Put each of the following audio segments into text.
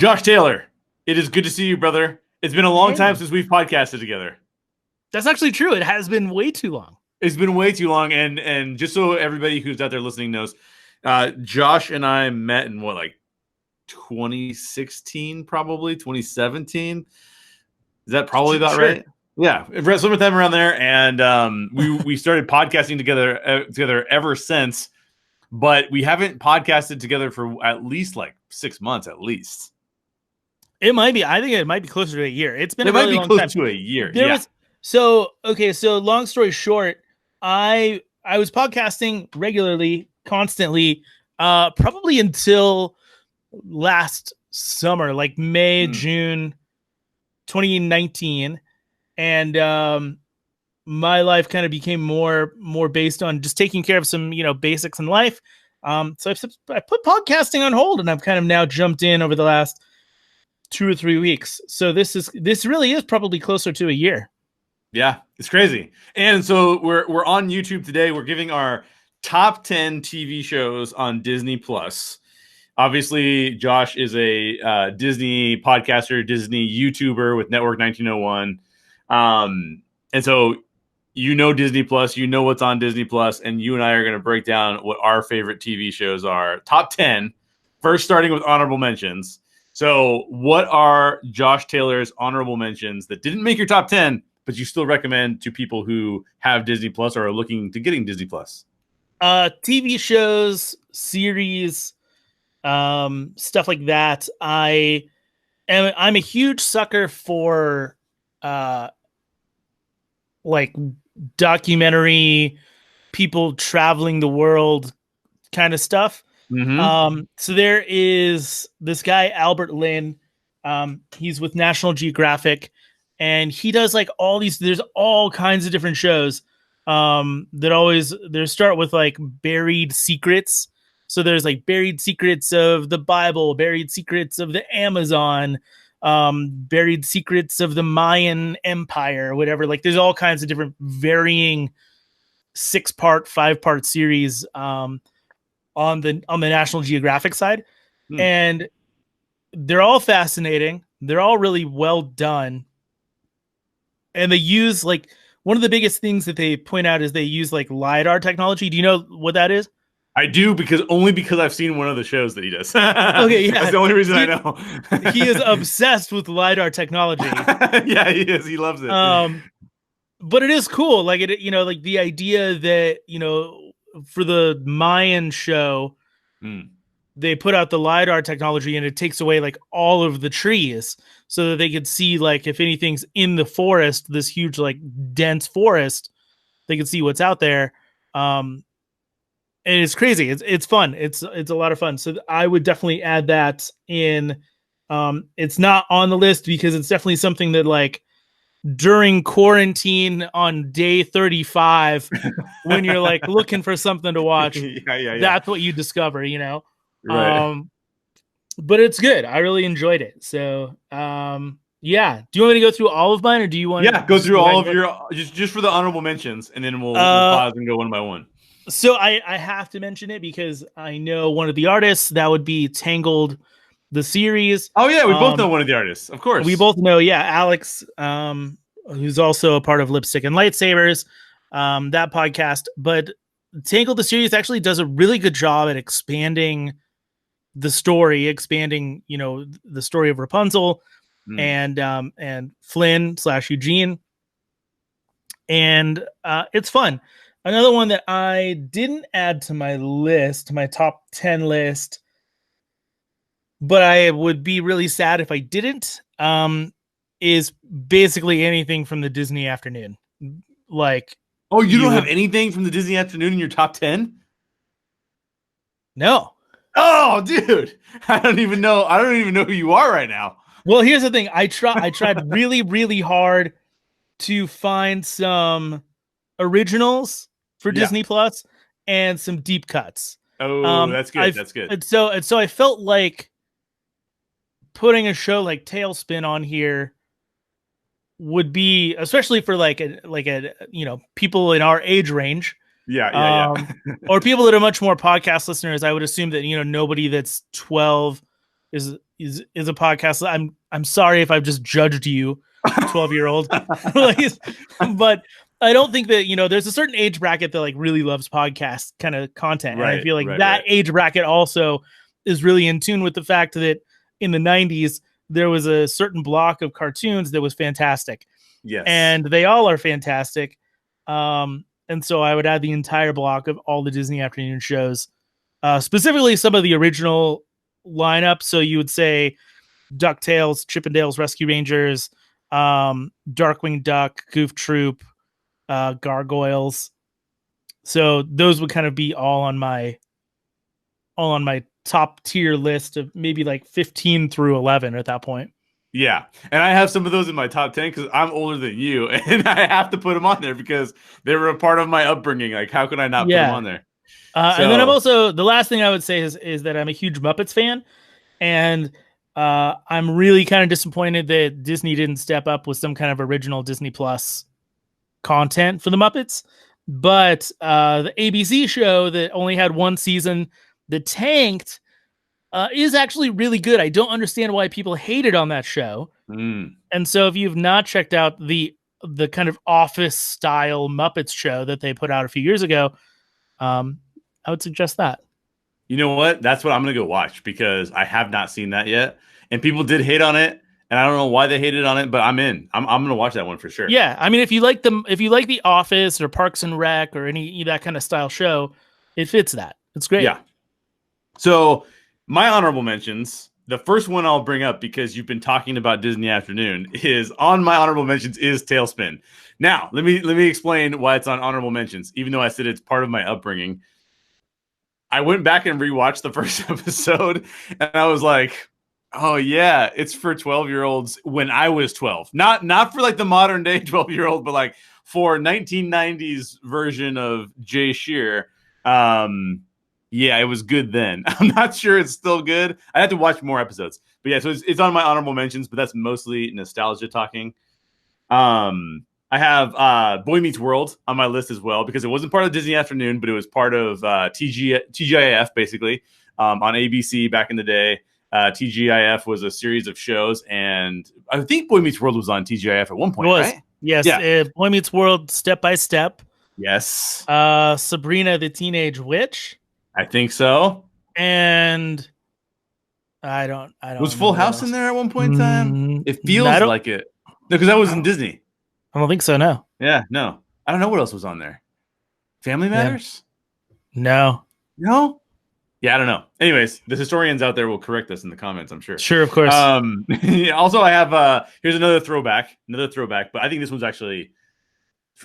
Josh Taylor, it is good to see you, brother. It's been a long time since we've podcasted together. That's actually true. It has been way too long. It's been way too long, and just so everybody who's out there listening knows, Josh and I met in 2016, probably 2017. Is that probably about right? Yeah, sometime around there, and we started podcasting together ever since. But we haven't podcasted together for at least 6 months, at least. It might be. I think it might be closer to a year. It's been a really long time. It might be close to a year. So long story short, I was podcasting regularly, constantly, probably until last summer, like May, June 2019. And my life kind of became more based on just taking care of some, basics in life. So I put podcasting on hold, and I've kind of now jumped in over the last 2 or 3 weeks. So this really is probably closer to a year. Yeah, it's crazy. And so we're on YouTube today. We're giving our top 10 TV shows on Disney Plus. Obviously, Josh is a Disney podcaster, Disney YouTuber with Network 1901. And so Disney Plus, what's on Disney Plus, and you and I are going to break down what our favorite TV shows are. Top 10, first starting with honorable mentions. So what are Josh Taylor's honorable mentions that didn't make your top 10, but you still recommend to people who have Disney Plus or are looking to getting Disney Plus? TV shows, series, stuff like that. I'm a huge sucker for documentary, people traveling the world kind of stuff. Mm-hmm. So there is this guy, Albert Lin. He's with National Geographic, and he does there's all kinds of different shows that start with buried secrets. So there's buried secrets of the Bible, buried secrets of the Amazon, buried secrets of the Mayan Empire, whatever. There's all kinds of different varying 6-part, 5-part series on the National Geographic side. And they're all fascinating. They're all really well done. And they use one of the biggest things that they point out is they use LiDAR technology. Do you know what that is? I do, because I've seen one of the shows that he does. Okay, yeah. That's the only reason I know. He is obsessed with LiDAR technology. Yeah, he is. He loves it. But it is cool. The idea that, for the Mayan show, they put out the LiDAR technology, and it takes away all of the trees so that they could see if anything's in the forest, this huge dense forest, they could see what's out there. And it's crazy. It's fun. It's a lot of fun. So I would definitely add that in. It's not on the list because it's definitely something that during quarantine on day 35, when you're looking for something to watch, that's what you discover, Right. But it's good. I really enjoyed it. So, yeah. Do you want me to go through all of mine, or do you want to go through all of your just for the honorable mentions, and then we'll pause and go one by one? So I have to mention it because I know one of the artists. That would be Tangled, the series. Oh yeah, we both know one of the artists, of course. We both know, Alex, who's also a part of Lipstick and Lightsabers, that podcast. But Tangled, the series, actually does a really good job at expanding the story, the story of Rapunzel and Flynn / Eugene, and it's fun. Another one that I didn't add to my list, my top 10 list, but I would be really sad if I didn't, is basically anything from the Disney Afternoon. Oh, you don't have anything from the Disney Afternoon in your top 10? No. Oh, dude. I don't even know who you are right now. Well, here's the thing. I tried really, really hard to find some originals for Disney Plus and some deep cuts. Oh, that's good. That's good. And so I felt like putting a show like Tailspin on here would be, especially for people in our age range. Yeah. Or people that are much more podcast listeners. I would assume that, nobody that's 12 is, is a podcast. I'm sorry if I've just judged you, 12-year-old. But I don't think that, there's a certain age bracket that like really loves podcast kind of content. And I feel like that age bracket also is really in tune with the fact that in the 90s, there was a certain block of cartoons that was fantastic. Yes. And they all are fantastic. And so I would add the entire block of all the Disney afternoon shows, specifically some of the original lineup. So you would say DuckTales, Chippendales Rescue Rangers, Darkwing Duck, Goof Troop, Gargoyles. So those would kind of be all on my top tier list of maybe like 15 through 11 at that point. Yeah. And I have some of those in my top 10 because I'm older than you, and I have to put them on there because they were a part of my upbringing. Like, how could I not put them on there? And then I'm also, the last thing I would say is that I'm a huge Muppets fan, and I'm really kind of disappointed that Disney didn't step up with some kind of original Disney Plus content for the Muppets. But the ABC show that only had one season that tanked is actually really good. I don't understand why people hated on that show. And so if you've not checked out the kind of office style Muppets show that they put out a few years ago, I would suggest that. You know what? That's what I'm going to go watch because I have not seen that yet. And people did hate on it. And I don't know why they hated on it, but I'm in. I'm going to watch that one for sure. Yeah. I mean, if you like The Office or Parks and Rec or any that kind of style show, it fits that. It's great. Yeah. So my honorable mentions, the first one I'll bring up because you've been talking about Disney Afternoon is on my honorable mentions is Tailspin. Now, let me explain why it's on honorable mentions, even though I said it's part of my upbringing. I went back and rewatched the first episode, and I was like, oh, yeah, it's for 12-year-olds when I was 12. Not for like the modern day 12-year-old, but like for 1990s version of Jay Sherer. Yeah, it was good then. I'm not sure it's still good. I have to watch more episodes. But yeah, so it's on my honorable mentions, but that's mostly nostalgia talking. I have Boy Meets World on my list as well because it wasn't part of Disney Afternoon, but it was part of TGIF, basically, on ABC back in the day. TGIF was a series of shows, and I think Boy Meets World was on TGIF at one point, right? Yes, yeah. Boy Meets World, Step by Step. Yes. Sabrina the Teenage Witch. I think so. And I don't was Full House in there at one point in time? It feels like it. No, because that was in Disney. I don't think so, no. Yeah, no. I don't know what else was on there. Family Matters? Yeah. No? Yeah, I don't know. Anyways, the historians out there will correct us in the comments, I'm sure. Sure, of course. Also, I have here's another throwback, but I think this one's actually,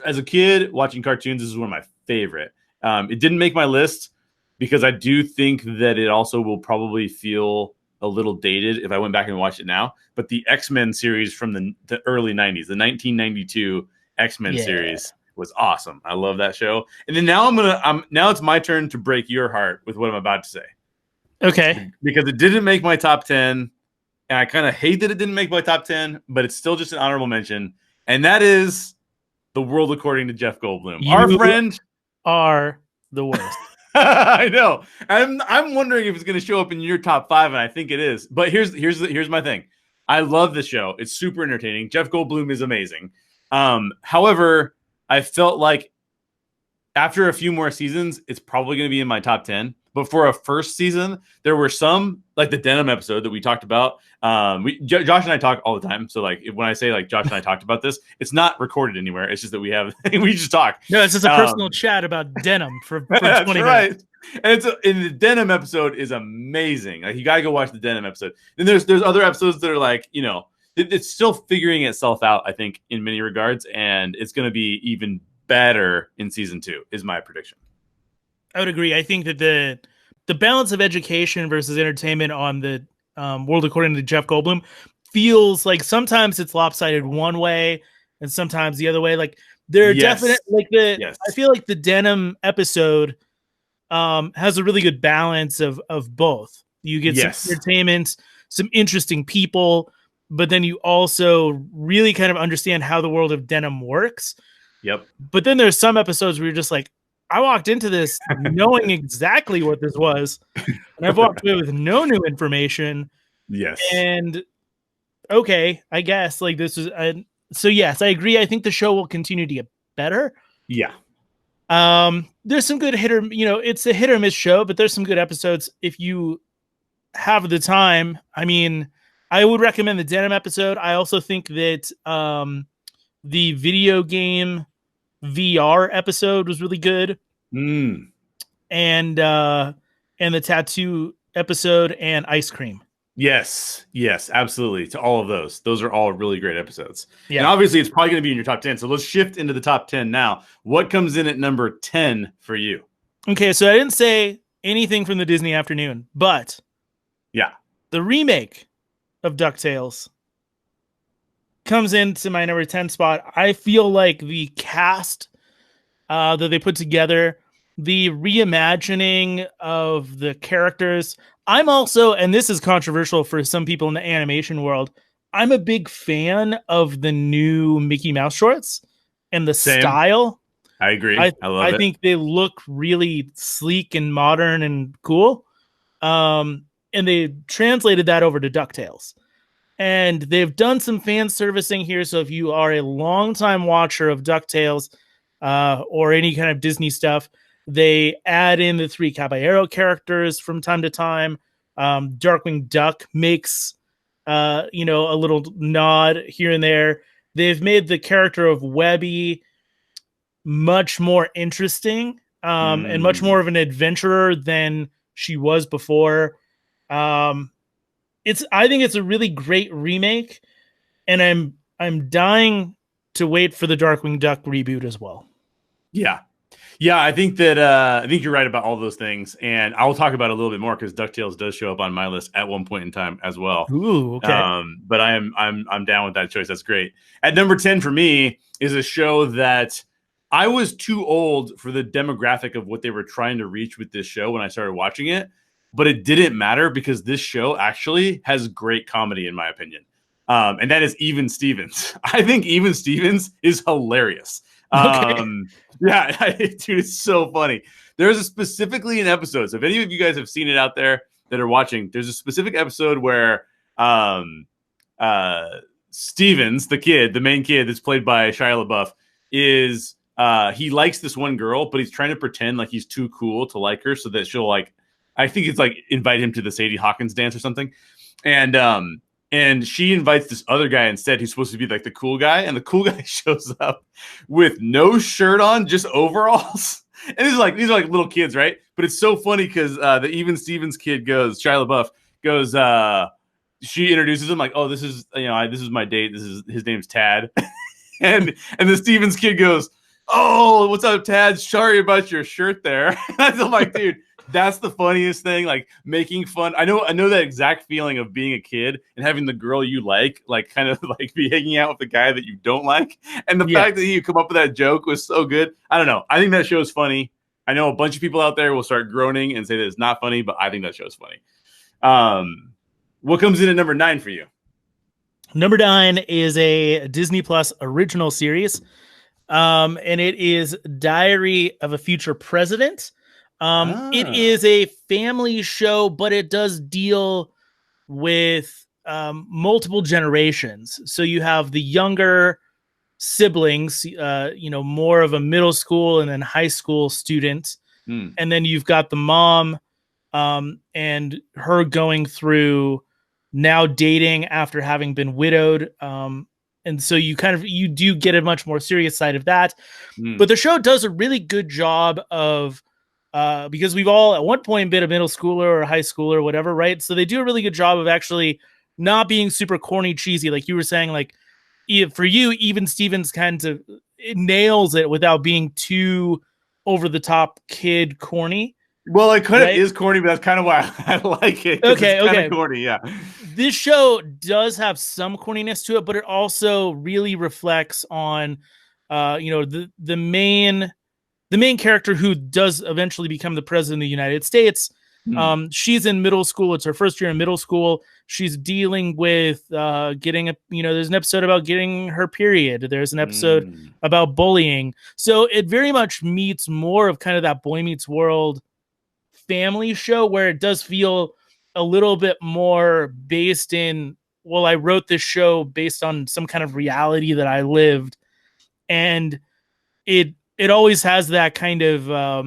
as a kid watching cartoons, this is one of my favorite. It didn't make my list because I do think that it also will probably feel a little dated if I went back and watched it now. But the X-Men series from the early 90s, the 1992 X-Men series was awesome. I love that show. And then now now it's my turn to break your heart with what I'm about to say. Okay. Because it didn't make my top 10, and I kind of hate that it didn't make my top 10, but it's still just an honorable mention. And that is The World According to Jeff Goldblum. Our friend are the worst. I know. I'm wondering if it's going to show up in your top 5, and I think it is. But here's my thing. I love the show. It's super entertaining. Jeff Goldblum is amazing. However, I felt like after a few more seasons, it's probably going to be in my top 10. But for a first season, there were some, like the denim episode that we talked about. Josh and I talk all the time. So like when I say like Josh and I talked about this, it's not recorded anywhere. It's just that we just talk. No, it's just a personal chat about denim for 20 minutes. Right. And in the denim episode is amazing. Like you got to go watch the denim episode. Then there's other episodes that are like, it's still figuring itself out, I think, in many regards. And it's going to be even better in season 2 is my prediction. I would agree. I think that the balance of education versus entertainment on the World According to Jeff Goldblum feels like sometimes it's lopsided one way and sometimes the other way. Like there are definite I feel like the denim episode has a really good balance of both. You get some entertainment, some interesting people, but then you also really kind of understand how the world of denim works. Yep. But then there's some episodes where you're just like, I walked into this knowing exactly what this was, and I've walked away with no new information. Yes. And okay, I guess like this is so yes, I agree. I think the show will continue to get better. Yeah. There's some good hit or it's a hit or miss show, but there's some good episodes if you have the time. I mean, I would recommend the denim episode. I also think that the video game VR episode was really good. Mm. And the tattoo episode and ice cream. Yes, yes, absolutely. To all of those. Those are all really great episodes. Yeah. And obviously it's probably going to be in your top 10. So let's shift into the top 10 now. What comes in at number 10 for you? Okay, so I didn't say anything from the Disney afternoon, but yeah, the remake of DuckTales comes into my number 10 spot. I feel like the cast that they put together, the reimagining of the characters. I'm also, and this is controversial for some people in the animation world, I'm a big fan of the new Mickey Mouse shorts and the style. I agree. I love it. I think they look really sleek and modern and cool. And they translated that over to DuckTales. And they've done some fan servicing here. So if you are a longtime watcher of DuckTales or any kind of Disney stuff, they add in the 3 Caballero characters from time to time. Darkwing Duck makes, a little nod here and there. They've made the character of Webby much more interesting and much more of an adventurer than she was before. I think it's a really great remake, and I'm dying to wait for the Darkwing Duck reboot as well. Yeah. Yeah, I think that I think you're right about all those things, and I'll talk about it a little bit more because DuckTales does show up on my list at one point in time as well. Ooh, okay. But I'm down with that choice. That's great. At number 10 for me is a show that I was too old for the demographic of what they were trying to reach with this show when I started watching it, but it didn't matter because this show actually has great comedy in my opinion, and that is Even Stevens. I think Even Stevens is hilarious. Okay. Yeah, dude, it's so funny. There's specifically an episode. So if any of you guys have seen it out there that are watching, there's a specific episode where Stevens, the kid, the main kid that's played by Shia LaBeouf, is he likes this one girl, but he's trying to pretend like he's too cool to like her so that she'll I think it's invite him to the Sadie Hawkins dance or something. And she invites this other guy instead who's supposed to be the cool guy. And the cool guy shows up with no shirt on, just overalls. And these are little kids, right? But it's so funny because the Even Stevens kid goes, Shia LaBeouf goes, she introduces him oh, this is, this is my date. His name's Tad. and the Stevens kid goes, oh, what's up, Tad? Sorry about your shirt there. I'm like, dude, that's the funniest thing. Making fun. I know that exact feeling of being a kid and having the girl you like kind of be hanging out with the guy that you don't like. And the fact that you come up with that joke was so good. I don't know. I think that show's funny. I know a bunch of people out there will start groaning and say that it's not funny, but I think that show's funny. What comes in at number 9 for you? Number 9 is a Disney Plus original series. And it is Diary of a Future President. It is a family show, but it does deal with multiple generations. So you have the younger siblings, more of a middle school and then high school student. And then you've got the mom and her going through now dating after having been widowed. And so you do get a much more serious side of that. But the show does a really good job of, because we've all at one point been a middle schooler or a high schooler or whatever, right? So they do a really good job of actually not being super corny, cheesy. Like you were saying, for you, Even Stevens it nails it without being too over the top kid corny. Well, it kind of is corny, but that's kind of why I like it. Okay, it's kind of corny, yeah. This show does have some corniness to it, but it also really reflects on, the main character who does eventually become the president of the United States. She's in middle school. It's her first year in middle school. She's dealing with there's an episode about getting her period. There's an episode about bullying. So it very much meets more of kind of that Boy Meets World family show where it does feel a little bit more based in, well, I wrote this show based on some kind of reality that I lived. And it always has that kind of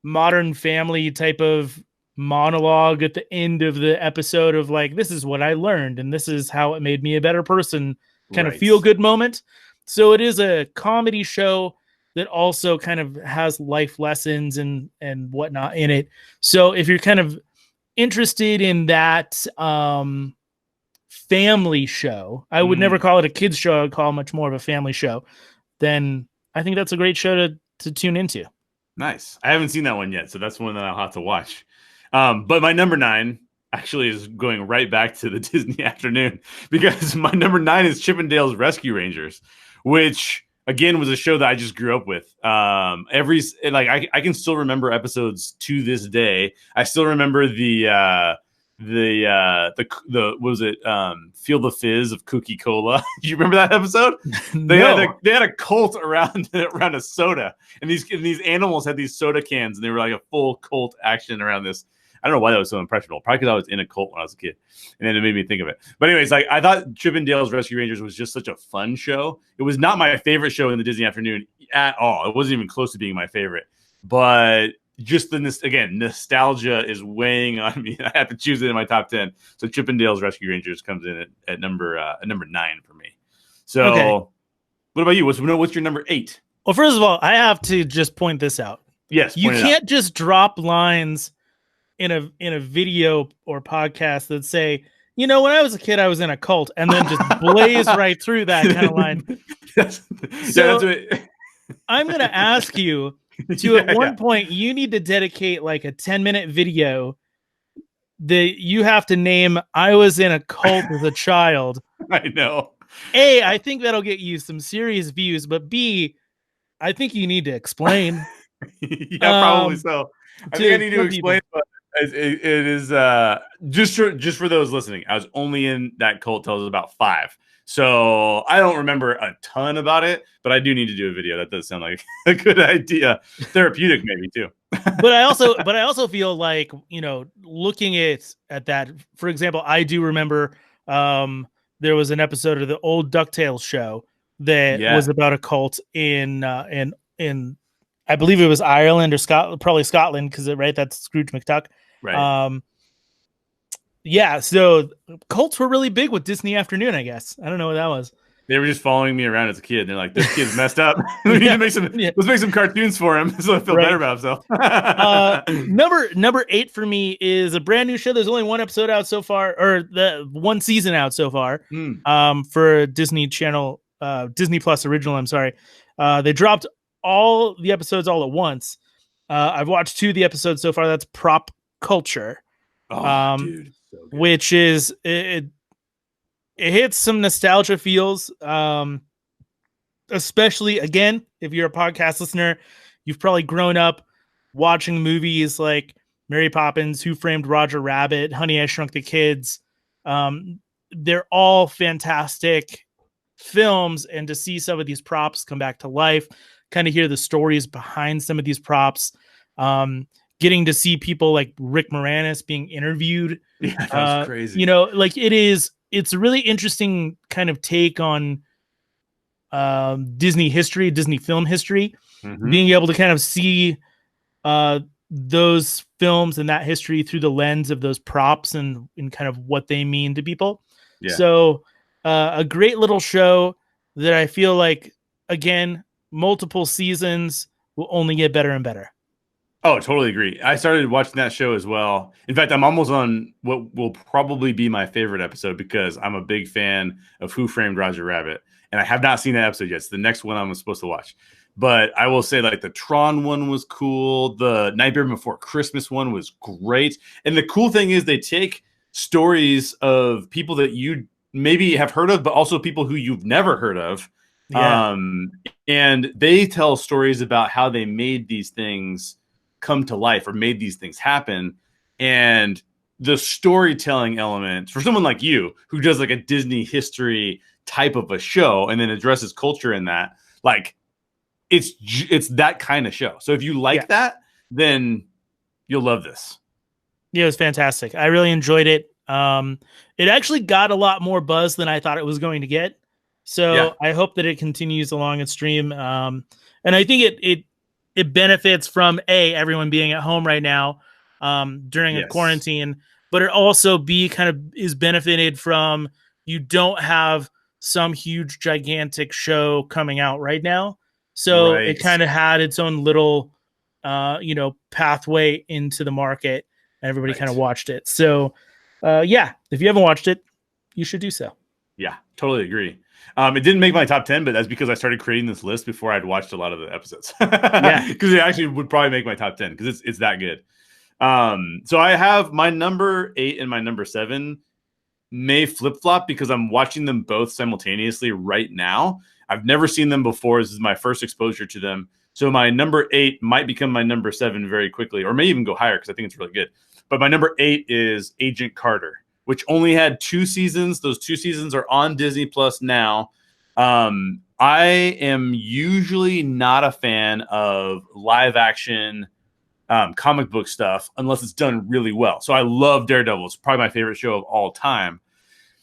Modern Family type of monologue at the end of the episode of like, this is what I learned and this is how it made me a better person, kind of feel good moment. So it is a comedy show that also kind of has life lessons and whatnot in it. So if you're kind of interested in that family show, I would never call it a kids show, I would call it much more of a family show, then I think that's a great show to tune into. Nice. I haven't seen that one yet, so that's one that I'll have to watch. But my number 9 actually is going right back to the Disney afternoon, because my number 9 is Chip 'n Dale's Rescue Rangers, which again was a show that I just grew up with. I can still remember episodes to this day. I still remember the what was it? Feel the Fizz of Cookie Cola. Do you remember that episode? They had a cult around a soda, and these animals had these soda cans, and they were like a full cult action around this. I don't know why that was so impressionable. Probably because I was in a cult when I was a kid, and then it made me think of it. But anyways, like I thought Chip 'n Dale's Rescue Rangers was just such a fun show. It was not my favorite show in the Disney afternoon at all. It wasn't even close to being my favorite. But just nostalgia is weighing on me. I have to choose it in my top 10. So Chip 'n Dale's Rescue Rangers comes in at number 9 for me. So okay. What about you? What's your number 8? Well, first of all, I have to just point this out. Yes, you can't just drop lines in a video or podcast that say, when I was a kid, I was in a cult, and then just blaze right through that kind of line. I'm going to ask you to at one point, you need to dedicate like a 10-minute video that you have to name, I was in a cult as a child. I know. A, I think that'll get you some serious views, but B, I think you need to explain. Probably so. I think I need to explain, but it is just for those listening. I was only in that cult till I was about 5. So I don't remember a ton about it, but I do need to do a video. That does sound like a good idea. Therapeutic, maybe too. but I also feel like, looking at that, for example, I do remember there was an episode of the old DuckTales show that was about a cult in I believe it was Ireland or Scotland, probably Scotland, because that's Scrooge McDuck. Right. So cults were really big with Disney Afternoon, I guess. I don't know what that was. They were just following me around as a kid. They're like, this kid's messed up. We need to make let's make some cartoons for him so I feel better about himself. Number 8 for me is a brand new show. There's only one episode out so far, or the one season out so far, for Disney Channel, Disney Plus original. I'm sorry. They dropped all the episodes all at once. I've watched 2 of the episodes so far. That's Prop Culture. Dude, so which is it hits some nostalgia feels, especially again, if you're a podcast listener, you've probably grown up watching movies like Mary Poppins, Who Framed Roger Rabbit, Honey, I Shrunk the Kids. They're all fantastic films, and to see some of these props come back to life, kind of hear the stories behind some of these props, getting to see people like Rick Moranis being interviewed. Yeah, that was crazy. It's a really interesting kind of take on Disney history, Disney film history, being able to kind of see those films and that history through the lens of those props and kind of what they mean to people. Yeah. So a great little show that I feel like, again, multiple seasons will only get better and better. Oh, totally agree. I started watching that show as well. In fact, I'm almost on what will probably be my favorite episode, because I'm a big fan of Who Framed Roger Rabbit, and I have not seen that episode yet. It's the next one I'm supposed to watch. But I will say, like, the Tron one was cool. The Nightmare Before Christmas one was great. And the cool thing is they take stories of people that you maybe have heard of, but also people who you've never heard of. Yeah. And they tell stories about how they made these things come to life or made these things happen. And the storytelling element for someone like you who does like a Disney history type of a show and then addresses culture in that, like it's that kind of show. So if you like that, then you'll love this. Yeah, it was fantastic. I really enjoyed it. It actually got a lot more buzz than I thought it was going to get. Yeah. So I hope that it continues along its stream. And I think it benefits from everyone being at home right now during a Yes. quarantine, but it also kind of is benefited from you don't have some huge gigantic show coming out right now. So it Right. kind of had its own little pathway into the market, and everybody kind of Right. watched it. So yeah, if you haven't watched it, you should do so. Yeah, totally agree. It didn't make my top 10, but that's because I started creating this list before I'd watched a lot of the episodes. Yeah. Because it actually would probably make my top 10 because it's that good. So I have my number 8 and my number 7 may flip flop because I'm watching them both simultaneously right now. I've never seen them before. This is my first exposure to them. So my number 8 might become my number 7 very quickly, or may even go higher because I think it's really good. But my number 8 is Agent Carter, which only had 2 seasons. Those 2 seasons are on Disney Plus now. I am usually not a fan of live action comic book stuff unless it's done really well. So I love Daredevil. It's probably my favorite show of all time.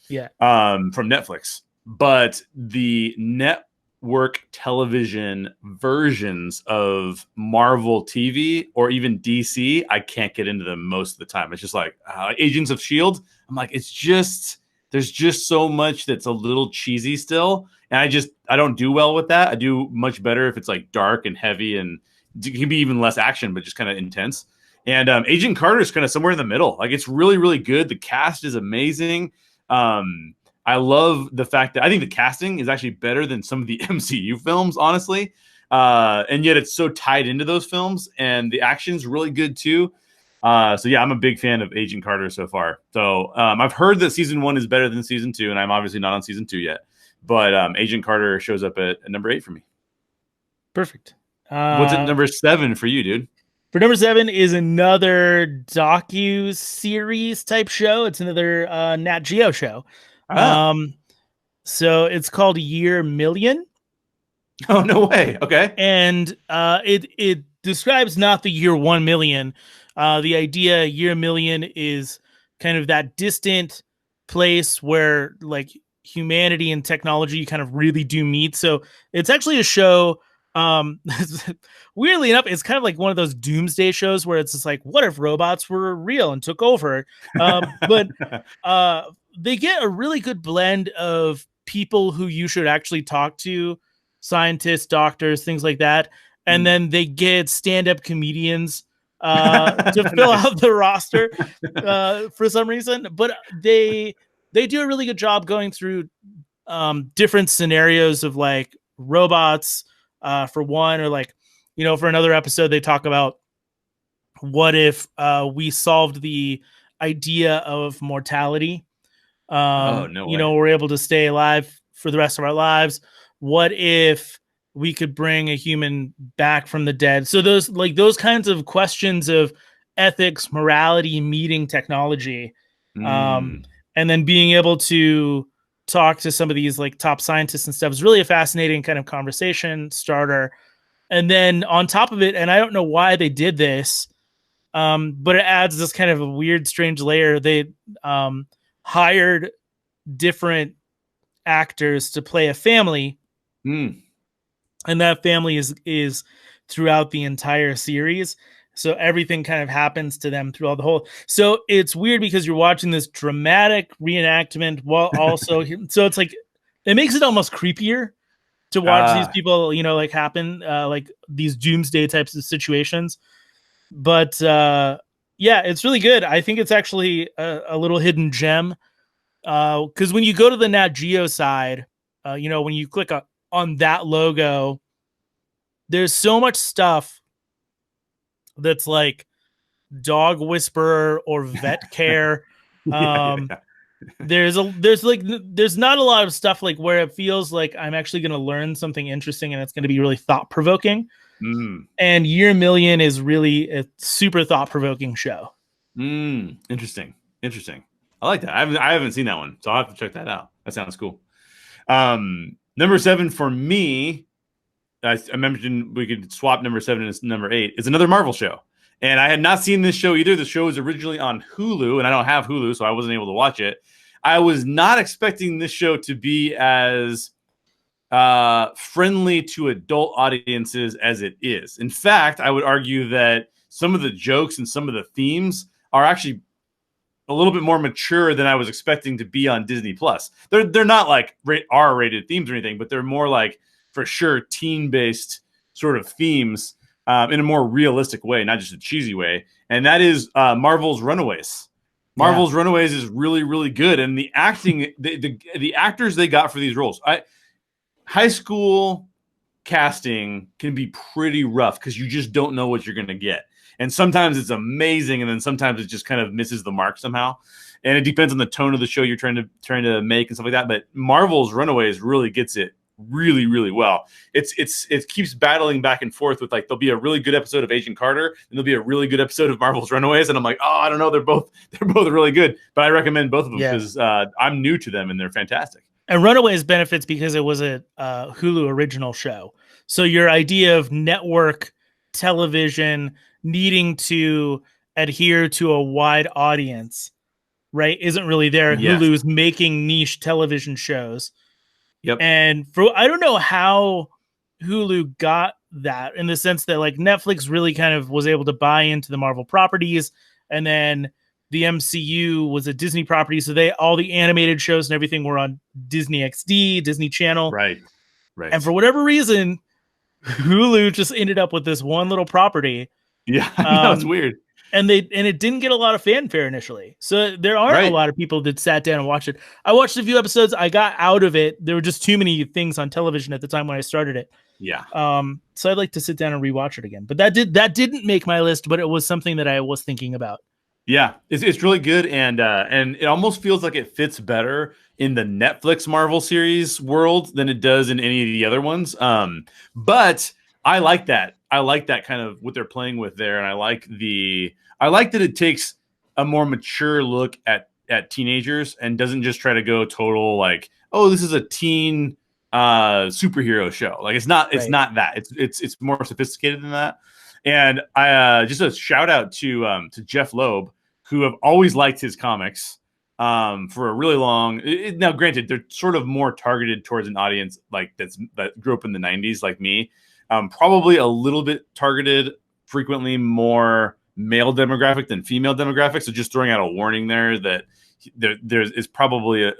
Yeah. From Netflix. But the network television versions of Marvel TV or even DC, I can't get into them most of the time. It's just like Agents of S.H.I.E.L.D. I'm like, there's just so much that's a little cheesy still. And I don't do well with that. I do much better if it's like dark and heavy and it can be even less action, but just kind of intense. And Agent Carter is kind of somewhere in the middle. Like it's really, really good. The cast is amazing. I love the fact that I think the casting is actually better than some of the MCU films, honestly. And yet it's so tied into those films, and the action's really good too. So yeah, I'm a big fan of Agent Carter so far. So I've heard that season 1 is better than season 2, and I'm obviously not on season 2 yet. But Agent Carter shows up at number 8 for me. Perfect. What's at number 7 for you, dude? For number 7 is another docu series type show. It's another Nat Geo show. Ah. So it's called Year Million. Oh, no way. Okay. And it describes not the year 1 million. The idea Year Million is kind of that distant place where like humanity and technology kind of really do meet. So it's actually a show. Weirdly enough, it's kind of like one of those doomsday shows where it's just like, what if robots were real and took over? But they get a really good blend of people who you should actually talk to, scientists, doctors, things like that. And then they get stand-up comedians to fill Nice. out the roster for some reason. But they do a really good job going through different scenarios of like robots for one, or like, for another episode, they talk about what if we solved the idea of mortality. Oh, no way. We're able to stay alive for the rest of our lives. What if we could bring a human back from the dead? So those kinds of questions of ethics, morality, meeting technology, and then being able to talk to some of these like top scientists and stuff is really a fascinating kind of conversation starter. And then on top of it, and I don't know why they did this, but it adds this kind of a weird, strange layer. They hired different actors to play a family, and that family is throughout the entire series. So everything kind of happens to them throughout the whole. So it's weird because you're watching this dramatic reenactment while also, so it's like, it makes it almost creepier to watch these people, like happen, like these doomsday types of situations. But yeah, it's really good. I think it's actually a little hidden gem. Because when you go to the Nat Geo side, when you click on that logo, there's so much stuff that's like dog whisperer or vet care. Yeah. There's not a lot of stuff like where it feels like I'm actually going to learn something interesting and it's going to be really thought provoking. And Year Million is really a super thought provoking show. Interesting. I like that. I haven't seen that one, so I'll have to check that out. That sounds cool. Number 7 for me, I mentioned we could swap number 7 and number 8. It's another Marvel show, And I had not seen this show either. The show was originally on Hulu, and I don't have Hulu, so I wasn't able to watch it. I was not expecting this show to be as friendly to adult audiences as it is. In fact, I would argue that some of the jokes and some of the themes are actually a little bit more mature than I was expecting to be on Disney Plus. They're not like R-rated themes or anything, but they're more like, for sure, teen-based sort of themes in a more realistic way, not just a cheesy way. And that is Marvel's Runaways. Marvel's Runaways is really, really good. And the acting, the actors they got for these roles, high school casting can be pretty rough because you just don't know what you're going to get. And sometimes it's amazing, and then sometimes it just kind of misses the mark somehow. And it depends on the tone of the show you're trying to make and stuff like that. But Marvel's Runaways really gets it really, really well. It keeps battling back and forth with, like, there'll be a really good episode of Agent Carter, and there'll be a really good episode of Marvel's Runaways, and I'm like, oh, I don't know, they're both really good. But I recommend both of them because I'm new to them and they're fantastic. And Runaways benefits because it was a Hulu original show. So your idea of network television needing to adhere to a wide audience, right, isn't really there. Yes. Hulu is making niche television shows. Yep. And I don't know how Hulu got that, in the sense that, like, Netflix really kind of was able to buy into the Marvel properties, and then the MCU was a Disney property, so all the animated shows and everything were on Disney XD, Disney Channel. Right. And for whatever reason, Hulu just ended up with this one little property. Yeah, no, it's weird. And it didn't get a lot of fanfare initially. So there aren't a lot of people that sat down and watched it. I watched a few episodes. I got out of it. There were just too many things on television at the time when I started it. Yeah. So I'd like to sit down and rewatch it again. But that didn't make my list, but it was something that I was thinking about. Yeah, it's really good, and it almost feels like it fits better in the Netflix Marvel series world than it does in any of the other ones. But I like that. I like that kind of what they're playing with there, and I like that it takes a more mature look at teenagers and doesn't just try to go total, like, oh, this is a teen superhero show. Like, it's not that. It's more sophisticated than that. And I just a shout out to Jeff Loeb, who have always liked his comics for a really long. Now, granted, they're sort of more targeted towards an audience like that grew up in the '90s, like me. Probably a little bit targeted, frequently more male demographic than female demographic. So just throwing out a warning there that there is probably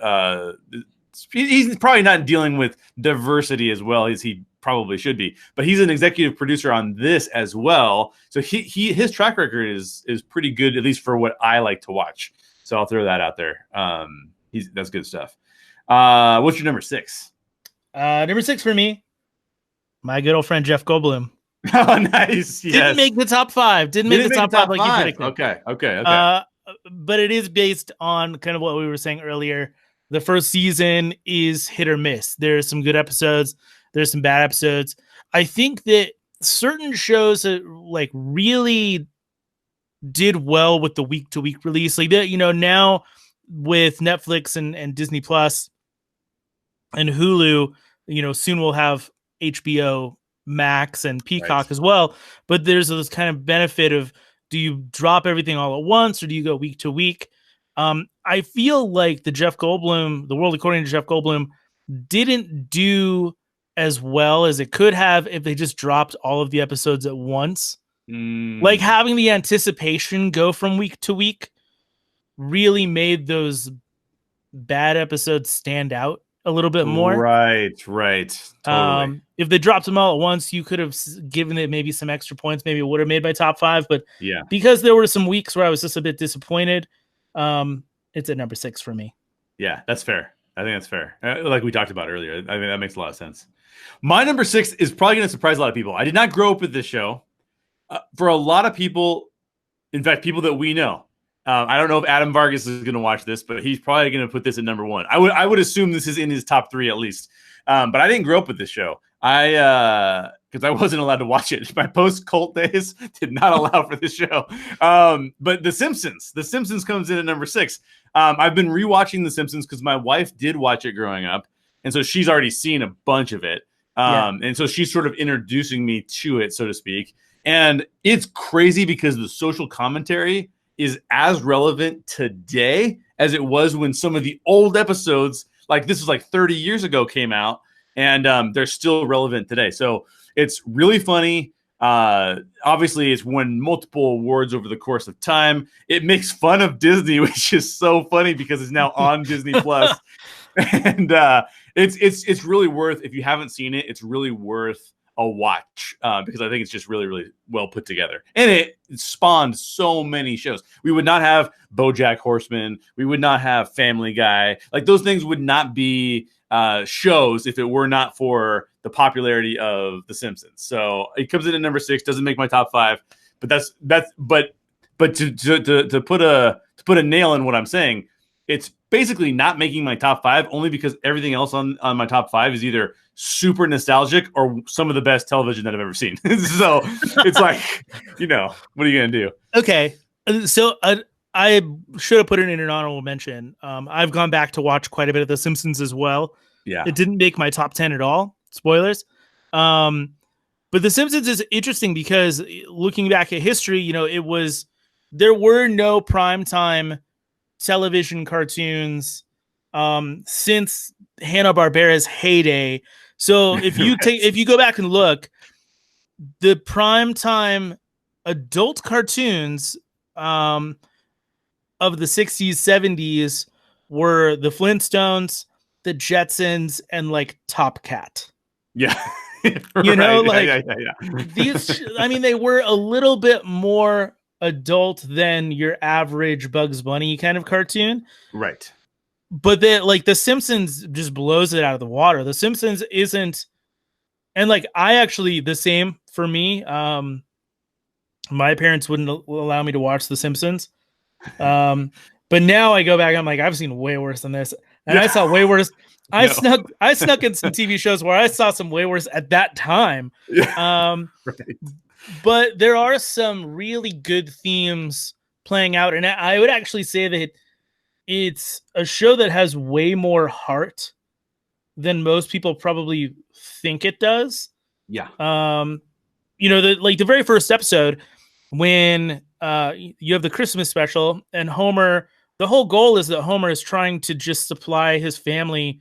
he's probably not dealing with diversity as well as he probably should be, but he's an executive producer on this as well. So his track record is pretty good, at least for what I like to watch. So I'll throw that out there. That's good stuff. What's your number 6? Number 6 for me, my good old friend Jeff Goldblum. Oh, nice. Yes. Didn't make the top 5. Didn't make the top 5 like you predicted. Okay. But it is based on kind of what we were saying earlier. The first season is hit or miss. There's some good episodes. There's some bad episodes. I think that certain shows that, like, really did well with the week-to-week release. Like, now with Netflix and Disney Plus and Hulu, soon we'll have HBO Max and Peacock as well. But there's this kind of benefit of, do you drop everything all at once, or do you go week to week? I feel like The World According to Jeff Goldblum didn't do as well as it could have if they just dropped all of the episodes at once. Like, having the anticipation go from week to week really made those bad episodes stand out a little bit more. Right. Totally. If they dropped them all at once, you could have given it maybe some extra points. Maybe it would have made my top 5. But because there were some weeks where I was just a bit disappointed, it's at number 6 for me. Yeah, that's fair. I think that's fair. Like we talked about earlier. I mean, that makes a lot of sense. My number 6 is probably going to surprise a lot of people. I did not grow up with this show. For a lot of people, in fact, people that we know, I don't know if Adam Vargas is going to watch this, but he's probably going to put this at number 1. I would assume this is in his top 3 at least. But I didn't grow up with this show. Because I wasn't allowed to watch it. My post-cult days did not allow for this show. But The Simpsons comes in at number 6. I've been rewatching The Simpsons because my wife did watch it growing up. And so she's already seen a bunch of it. And so she's sort of introducing me to it, so to speak. And it's crazy because the social commentary is as relevant today as it was when some of the old episodes, like this was like 30 years ago, came out, and they're still relevant today. So it's really funny. Obviously, it's won multiple awards over the course of time. It makes fun of Disney, which is so funny because it's now on Disney Plus, and it's really worth. If you haven't seen it, it's really worth a watch because I think it's just really, really well put together, and it spawned so many shows. We would not have BoJack Horseman, we would not have Family Guy. Like those things would not be shows if it were not for the popularity of The Simpsons. So it comes in at number 6. Doesn't make my top 5, but to put a nail in what I'm saying, it's basically not making my top 5 only because everything else on my top 5 is either super nostalgic or some of the best television that I've ever seen. So it's like, what are you going to do? Okay. So I should have put it in an honorable mention. I've gone back to watch quite a bit of The Simpsons as well. Yeah. It didn't make my top 10 at all. Spoilers. But The Simpsons is interesting because looking back at history, there were no primetime television cartoons since Hanna-Barbera's heyday. So if you go back and look, the primetime adult cartoons of the 60s, 70s were the Flintstones, the Jetsons, and like Top Cat. Yeah. Yeah. These, they were a little bit more adult than your average Bugs Bunny kind of cartoon. Right. But The Simpsons just blows it out of the water. The Simpsons isn't, and the same for me. My parents wouldn't allow me to watch The Simpsons. But now I go back, I'm like, I've seen way worse than this. And I saw way worse. I snuck in some TV shows where I saw some way worse at that time. Right. But there are some really good themes playing out. And I would actually say that it's a show that has way more heart than most people probably think it does. Yeah. The very first episode when you have the Christmas special and Homer, the whole goal is that Homer is trying to just supply his family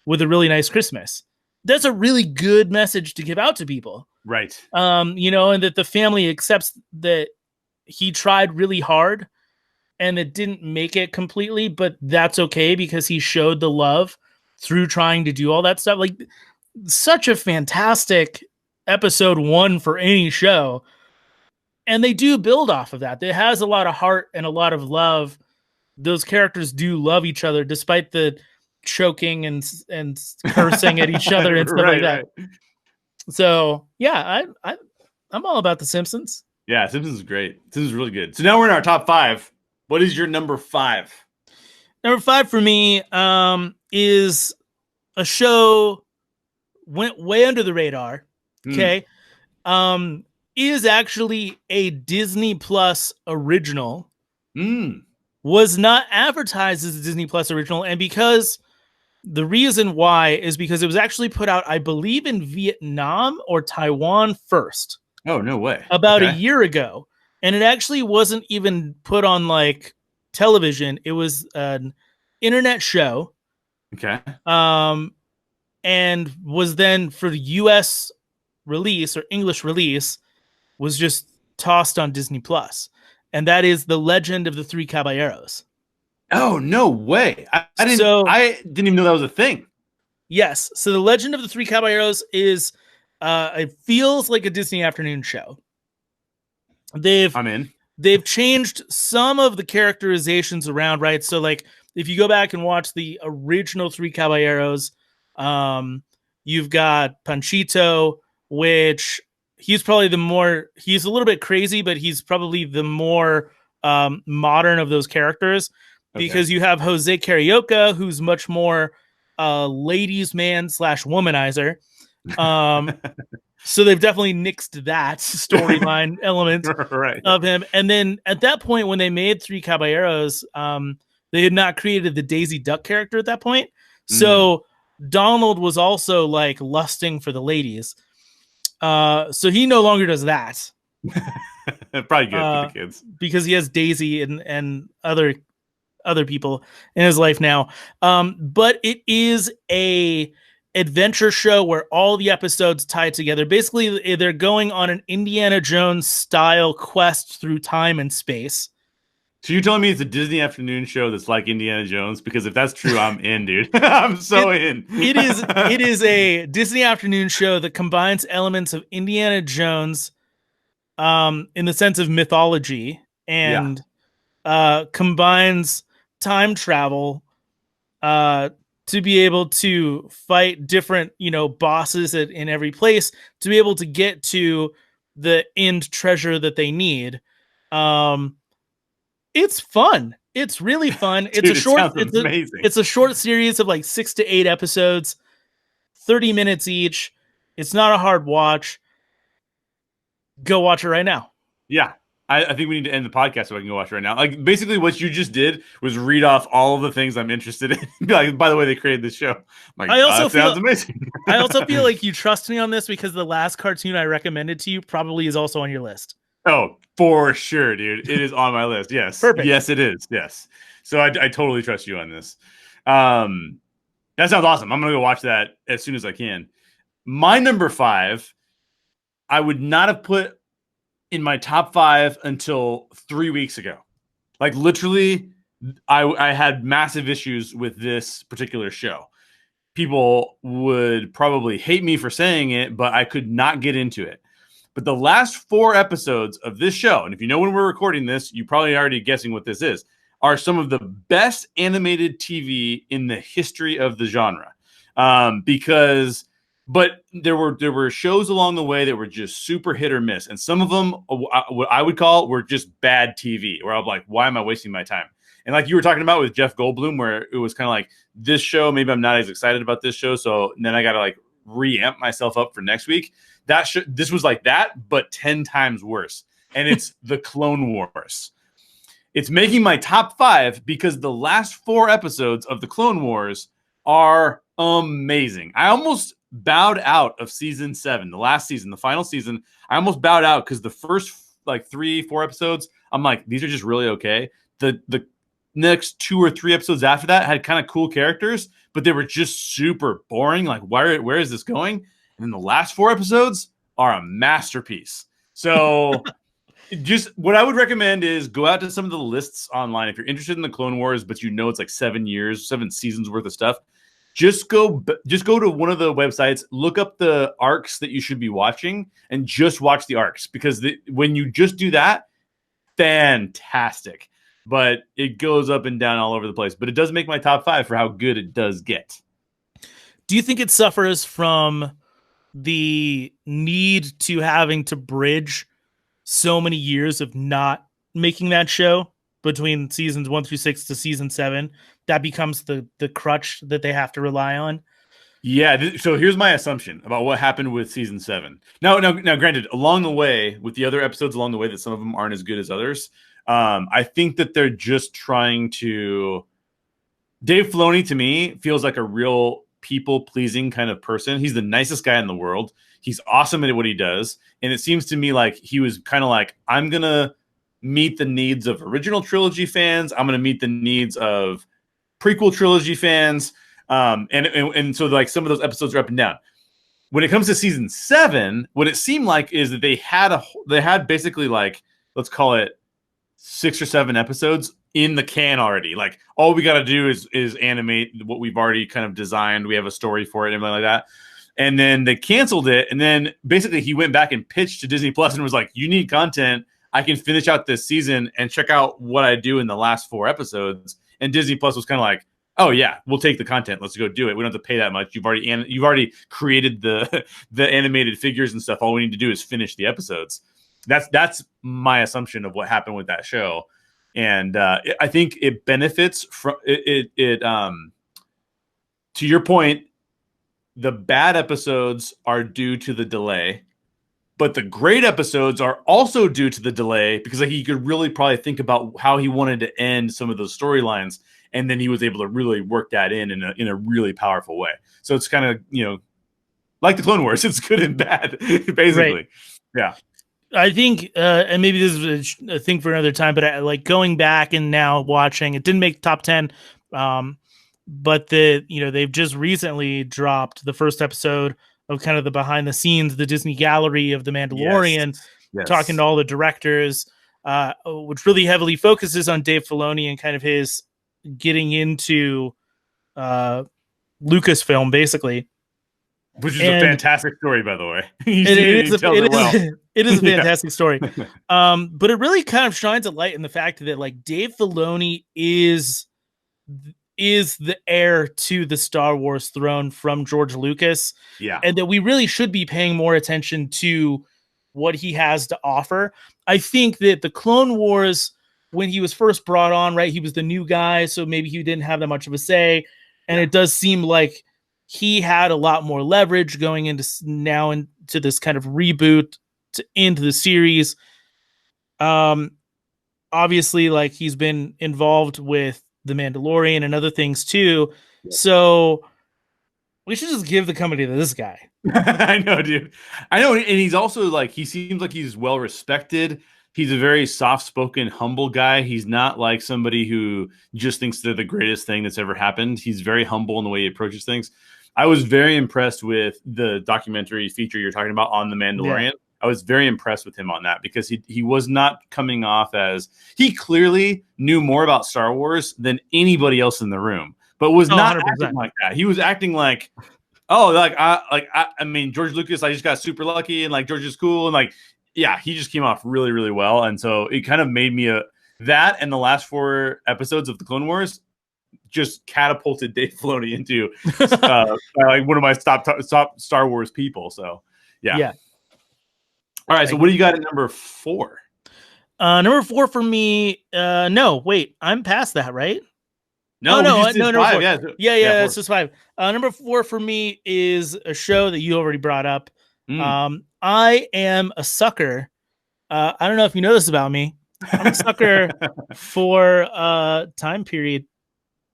with a really nice Christmas. That's a really good message to give out to people. Right. And that the family accepts that he tried really hard and it didn't make it completely, but that's okay because he showed the love through trying to do all that stuff. Like, such a fantastic episode 1 for any show. And they do build off of that. It has a lot of heart and a lot of love. Those characters do love each other despite the choking and cursing at each other and stuff like that. Right. So yeah, I'm all about The Simpsons. Yeah, Simpsons is great. Simpsons is really good. So now we're in our top 5. What is your number 5? Number 5 for me is a show went way under the radar. Okay. Is actually a Disney Plus original. Was not advertised as a Disney Plus original, and because the reason why is because it was actually put out, I believe, in Vietnam or Taiwan first. Oh, no way. About a year ago. And it actually wasn't even put on television. It was an internet show. Okay. And was then for the US release or English release was just tossed on Disney Plus. And that is The Legend of the Three Caballeros. Oh, no way. I didn't even know that was a thing. Yes. So The Legend of the Three Caballeros is it feels like a Disney afternoon show. I'm in. They've changed some of the characterizations around, right? So if you go back and watch the original Three Caballeros, you've got Panchito, which he's probably he's a little bit crazy, but he's probably the more modern of those characters, because you have Jose Carioca, who's much more ladies' man / womanizer. So they've definitely nixed that storyline element of him. And then at that point, when they made Three Caballeros, they had not created the Daisy Duck character at that point. So Donald was also lusting for the ladies. So he no longer does that. Probably good for the kids. because he has Daisy and other people in his life now. But it is a adventure show where all the episodes tie together. Basically, they're going on an Indiana Jones style quest through time and space. So you're telling me it's a Disney afternoon show that's like Indiana Jones? Because if that's true, I'm in, dude. I'm so in. It is a Disney afternoon show that combines elements of Indiana Jones, in the sense of mythology, and combines time travel, to be able to fight different, bosses in every place to be able to get to the end treasure that they need. It's fun. It's really fun. Dude, It's a short series of like 6 to 8 episodes, 30 minutes each. It's not a hard watch. Go watch it right now. Yeah. I think we need to end the podcast so I can go watch it right now. Like, basically what you just did was read off all of the things I'm interested in. Like, by the way, they created this show. Like, sounds amazing. I also feel like you trust me on this because the last cartoon I recommended to you probably is also on your list. Oh, for sure, dude. It is on my list. Yes. Perfect. Yes, it is. Yes. So I totally trust you on this. That sounds awesome. I'm going to go watch that as soon as I can. My number 5, I would not have put in my top 5 until 3 weeks ago. Like, literally, I had massive issues with this particular show. People would probably hate me for saying it, but I could not get into it. But the last 4 episodes of this show, and if you know when we're recording this, you're probably already guessing what this is, are some of the best animated TV in the history of the genre. But there were shows along the way that were just super hit or miss. And some of them, what I would call, were just bad TV, where I'm like, why am I wasting my time? And like you were talking about with Jeff Goldblum, where it was kind of like, this show, maybe I'm not as excited about this show, so then I got to like reamp myself up for next week. This was like that, but 10 times worse. And it's the Clone Wars. It's making my top 5 because the last 4 episodes of the Clone Wars are amazing. I almost bowed out of season 7, the last season, the final season. I almost bowed out because the first like 3-4 episodes, I'm like, these are just really okay. The next 2 or 3 episodes after that had kind of cool characters, but they were just super boring. Like, where is this going? And then the last 4 episodes are a masterpiece. So just what I would recommend is go out to some of the lists online. If you're interested in the Clone Wars, but it's like 7 seasons worth of stuff, just go to one of the websites, look up the arcs that you should be watching, and just watch the arcs, because when you just do that, fantastic. But it goes up and down all over the place. But it does make my top 5 for how good it does get. Do you think it suffers from the need to having to bridge so many years of not making that show between seasons 1 through 6 to season 7? That becomes the crutch that they have to rely on. Yeah. So here's my assumption about what happened with season 7. Now, granted, along the way, with the other episodes along the way, that some of them aren't as good as others. I think that they're just trying to. Dave Filoni, to me, feels like a real people-pleasing kind of person. He's the nicest guy in the world. He's awesome at what he does. And it seems to me like he was kind of like, I'm going to meet the needs of original trilogy fans. I'm going to meet the needs of prequel trilogy fans. And so like some of those episodes are up and down. When it comes to season 7, what it seemed like is that they had basically like, let's call it 6 or 7 episodes in the can already. Like, all we got to do is animate what we've already kind of designed. We have a story for it and everything like that. And then they canceled it. And then basically he went back and pitched to Disney Plus and was like, you need content. I can finish out this season and check out what I do in the last 4 episodes. And Disney Plus was kind of like, oh yeah, we'll take the content. Let's go do it. We don't have to pay that much. You've already created the animated figures and stuff. All we need to do is finish the episodes. That's my assumption of what happened with that show. And I think it benefits from it. To your point, the bad episodes are due to the delay, but the great episodes are also due to the delay, because like he could really probably think about how he wanted to end some of those storylines, and then he was able to really work that in a really powerful way. So it's kind of like the Clone Wars. It's good and bad, basically. Right. Yeah. I think, and maybe this is a thing for another time, but I, like going back and now watching, it didn't make top 10. But they've just recently dropped the first episode of kind of the behind the scenes, the Disney gallery of The Mandalorian, talking to all the directors, which really heavily focuses on Dave Filoni and kind of his getting into Lucasfilm, basically. Which is a fantastic story, by the way. It is a fantastic story. But it really kind of shines a light in the fact that like Dave Filoni is the heir to the Star Wars throne from George Lucas. Yeah. And that we really should be paying more attention to what he has to offer. I think that the Clone Wars, when he was first brought on, right, he was the new guy, so maybe he didn't have that much of a say. And it does seem like he had a lot more leverage going into this kind of reboot into the series. Obviously, like he's been involved with The Mandalorian and other things too. Yeah. So we should just give the company to this guy. I know, dude. I know. And he's also like, he seems like he's well respected. He's a very soft-spoken, humble guy. He's not like somebody who just thinks they're the greatest thing that's ever happened. He's very humble in the way he approaches things. I was very impressed with the documentary feature you're talking about on The Mandalorian. Yeah. I was very impressed with him on that because he was not coming off as, he clearly knew more about Star Wars than anybody else in the room, but was not 100%. Acting like that. He was acting like, I mean, George Lucas, I just got super lucky, and like George is cool, and like, yeah, he just came off really, really well. And so it kind of made me that and the last 4 episodes of the Clone Wars just catapulted Dave Filoni into like one of my top Star Wars people. So yeah. All right. So what do you got at number 4? Number 4 for me. No, wait, I'm past that, right? No, number 4. Yeah, 4. It's just 5. Number 4 for me is a show that you already brought up. I am a sucker. I don't know if you know this about me. I'm a sucker for time period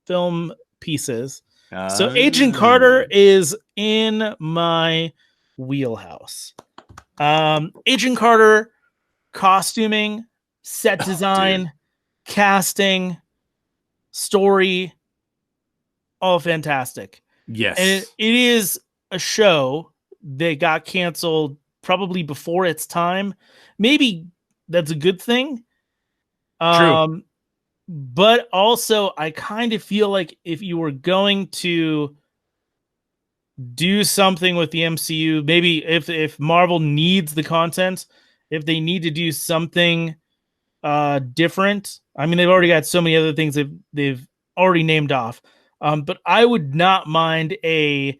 film pieces. So Agent Carter is in my wheelhouse. Agent Carter, costuming, set design, casting, story, all fantastic. Yes. And it is a show that got canceled probably before its time. Maybe that's a good thing. True. But also I kind of feel like if you were going to do something with the MCU, maybe if Marvel needs the content, if they need to do something different. I mean, they've already got so many other things they've already named off. But I would not mind a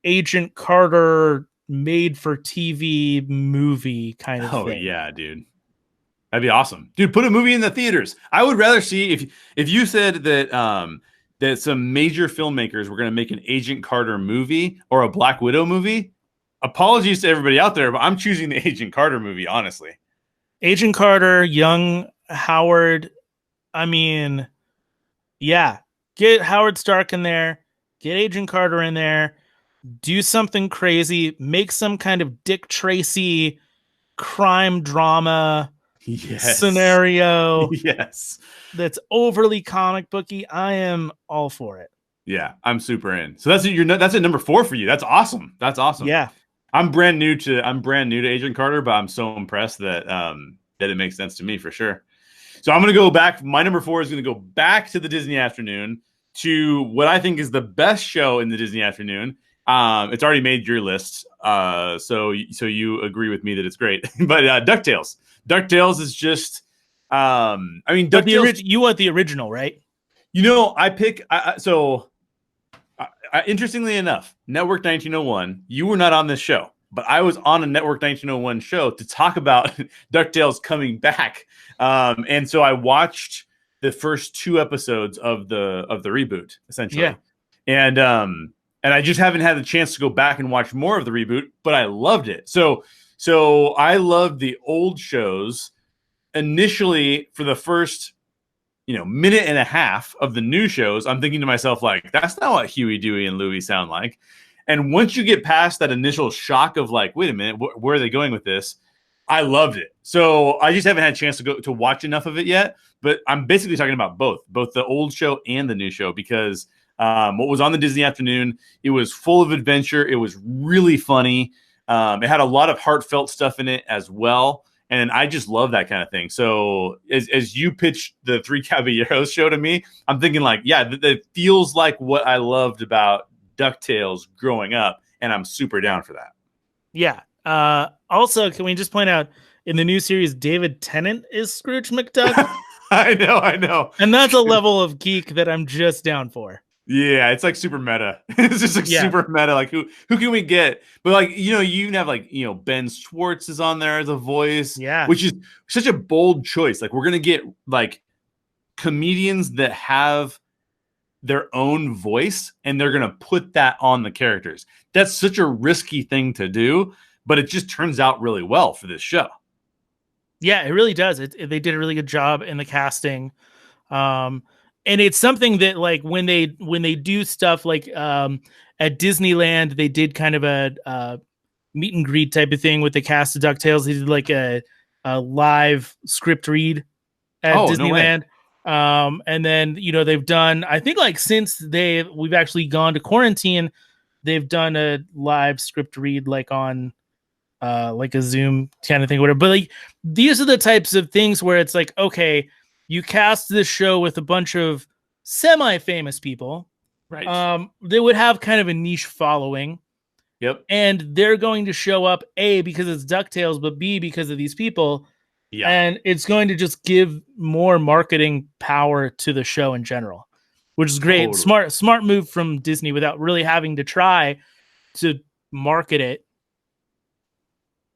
Agent Carter made for TV movie kind of thing. Oh yeah, dude. That'd be awesome. Dude, put a movie in the theaters. I would rather see if you said that that some major filmmakers were going to make an Agent Carter movie or a Black Widow movie. Apologies to everybody out there, but I'm choosing the Agent Carter movie, honestly. Agent Carter, young Howard. I mean, yeah, get Howard Stark in there, get Agent Carter in there, do something crazy, make some kind of Dick Tracy crime drama scenario. Yes. That's overly comic booky. I am all for it. Yeah, I'm super in. So that's at number 4 for you. That's awesome. That's awesome. Yeah. I'm brand new to Agent Carter, but I'm so impressed that that it makes sense to me for sure. So I'm going to go back. My number 4 is going to go back to the Disney afternoon to what I think is the best show in the Disney afternoon. It's already made your list. So you agree with me that it's great. But DuckTales. DuckTales is just I mean, DuckTales, you want the original, right? You know, I pick interestingly enough, Network 1901, you were not on this show, but I was on a Network 1901 show to talk about DuckTales coming back. And so I watched the first 2 episodes of the reboot, essentially. Yeah. And I just haven't had the chance to go back and watch more of the reboot, but I loved it. So I loved the old shows initially for the first minute and a half of the new shows. I'm thinking to myself, like, that's not what Huey, Dewey, and Louie sound like. And once you get past that initial shock of like, wait a minute, where are they going with this? I loved it. So I just haven't had a chance to go to watch enough of it yet. But I'm basically talking about both the old show and the new show, because what was on the Disney afternoon, it was full of adventure. It was really funny. It had a lot of heartfelt stuff in it as well. And I just love that kind of thing. So as you pitched the Three Caballeros show to me, I'm thinking like, yeah, that feels like what I loved about DuckTales growing up. And I'm super down for that. Yeah. Also, can we just point out in the new series, David Tennant is Scrooge McDuck? I know. And that's a level of geek that I'm just down for. Yeah, it's like super meta. It's just like super meta. Like who can we get? But like, you even have like, Ben Schwartz is on there as a voice. Yeah. Which is such a bold choice. Like we're gonna get like comedians that have their own voice and they're gonna put that on the characters. That's such a risky thing to do, but it just turns out really well for this show. Yeah, it really does. They did a really good job in the casting. And it's something that like when they do stuff like at Disneyland, they did kind of a meet and greet type of thing with the cast of DuckTales. They did like a live script read at Disneyland. No, and then they've done, I think like since we've actually gone to quarantine, they've done a live script read like on like a Zoom kind of thing, whatever. But like these are the types of things where it's like, okay, you cast this show with a bunch of semi-famous people, right? They would have kind of a niche following. Yep. And they're going to show up A, because it's DuckTales, but B, because of these people. Yeah. And it's going to just give more marketing power to the show in general, which is great. Totally. Smart move from Disney without really having to try to market it.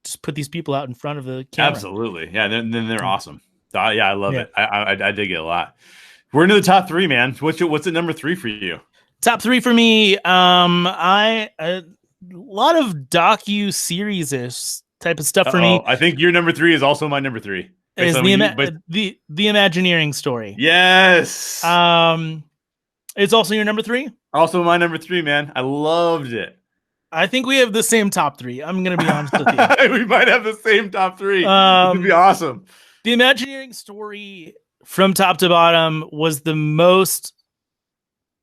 Just put these people out in front of the camera. Absolutely. Yeah. Then they're awesome. Yeah, I love it. I dig it a lot. We're into the top three, man. What's at number 3 for you? Top 3 for me. A lot of docu-series type of stuff for me. I think your number 3 is also my number 3. Is the Imagineering story. Yes. It's also your number 3? Also my number 3, man. I loved it. I think we have the same top 3. I'm going to be honest with you. We might have the same top 3. It would be awesome. The Imagineering story from top to bottom was the most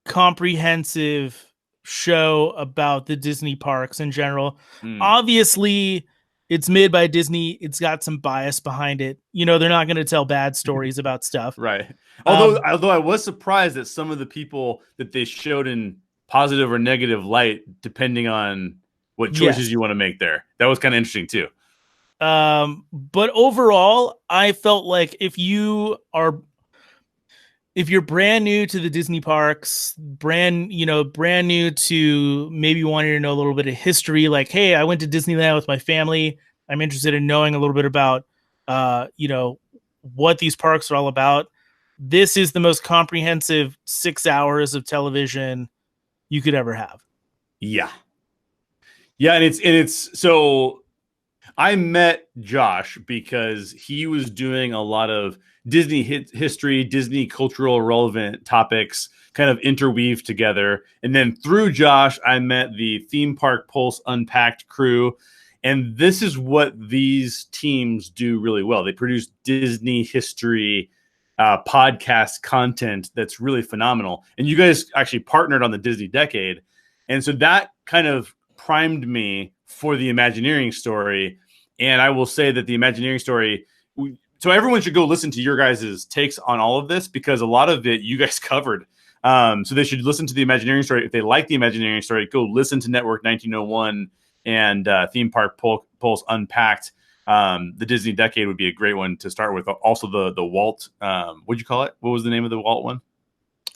comprehensive show about the Disney parks in general. Obviously, it's made by Disney. It's got some bias behind it. They're not going to tell bad stories about stuff. Right. Although I was surprised at some of the people that they showed in positive or negative light, depending on what choices you want to make there. That was kind of interesting too. But overall, I felt like if you're brand new to the Disney parks, brand new to maybe wanting to know a little bit of history, like, hey, I went to Disneyland with my family. I'm interested in knowing a little bit about, what these parks are all about. This is the most comprehensive 6 hours of television you could ever have. Yeah. Yeah. And it's so I met Josh because he was doing a lot of Disney history, Disney cultural relevant topics kind of interweave together. And then through Josh, I met the Theme Park Pulse Unpacked crew. And this is what these teams do really well. They produce Disney history podcast content that's really phenomenal. And you guys actually partnered on the Disney Decade. And so that kind of primed me for the Imagineering story. And I will say that the Imagineering story, so everyone should go listen to your guys' takes on all of this, because a lot of it you guys covered. So they should listen to the Imagineering story. If they like the Imagineering story, go listen to Network 1901 and Theme Park Pulse Unpacked. The Disney Decade would be a great one to start with. Also the Walt, what'd you call it? What was the name of the Walt one?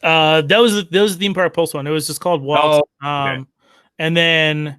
That was the Theme Park Pulse one. It was just called Walt. Oh, okay. And then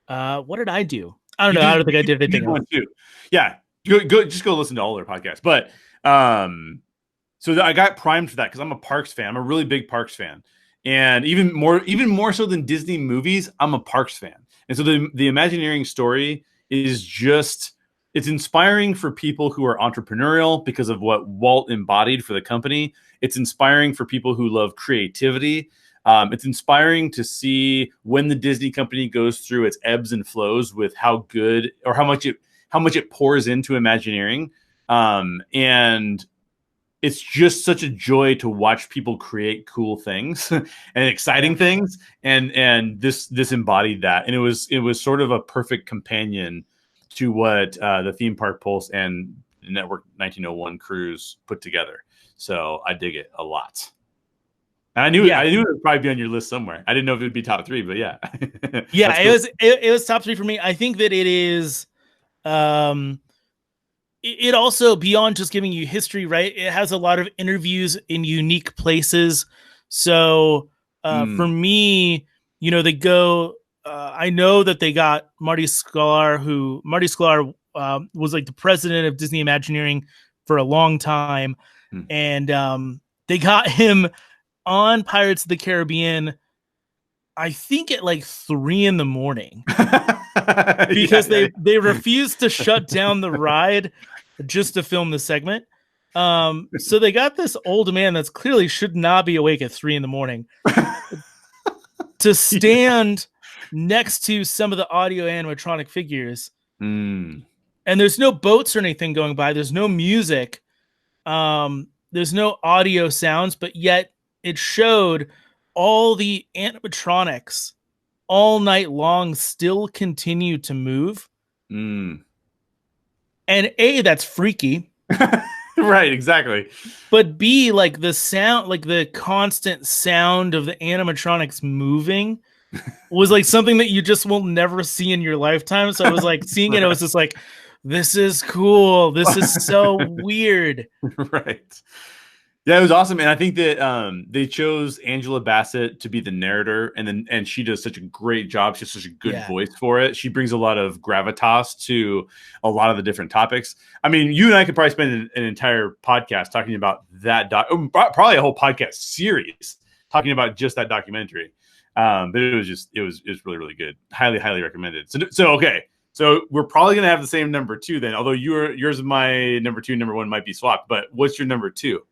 what did I do? I don't know. I don't think I did anything else. Too. Yeah, just go listen to all their podcasts. But so I got primed for that because I'm a Parks fan. I'm a really big Parks fan, and even more so than Disney movies, I'm a Parks fan. And so the Imagineering story is just, it's inspiring for people who are entrepreneurial because of what Walt embodied for the company. It's inspiring for people who love creativity. It's inspiring to see when the Disney company goes through its ebbs and flows with how good or how how much it pours into Imagineering. And it's just such a joy to watch people create cool things and exciting things. And this embodied that. And it was sort of a perfect companion to what the Theme Park Pulse and Network 1901 crews put together. So I dig it a lot. And I knew it would probably be on your list somewhere. I didn't know if it would be top 3, but yeah. Yeah, it was top 3 for me. I think that it is it also, beyond just giving you history, right? It has a lot of interviews in unique places. So for me, they go, I know that they got Marty Sklar was like the president of Disney Imagineering for a long time. And they got him on Pirates of the Caribbean, I think at like 3 a.m. because they refused to shut down the ride just to film the segment. So they got this old man that's clearly should not be awake at 3 a.m. to stand next to some of the audio animatronic figures. And there's no boats or anything going by. There's no music. There's no audio sounds, but yet it showed all the animatronics all night long still continue to move. And A, that's freaky. Right, exactly. But B, like the sound, like the constant sound of the animatronics moving was like something that you just will never see in your lifetime. So I was like seeing it, I was just like, this is cool. This is so weird. Right. Yeah, it was awesome. And I think that they chose Angela Bassett to be the narrator, and she does such a great job. She has such a good voice for it. She brings a lot of gravitas to a lot of the different topics. I mean, you and I could probably spend an entire podcast talking about that probably a whole podcast series talking about just that documentary. But it was really, really good. Highly, highly recommended. So okay. So we're probably gonna have the same number 2 then, although yours and my number 2, number 1 might be swapped. But what's your number 2?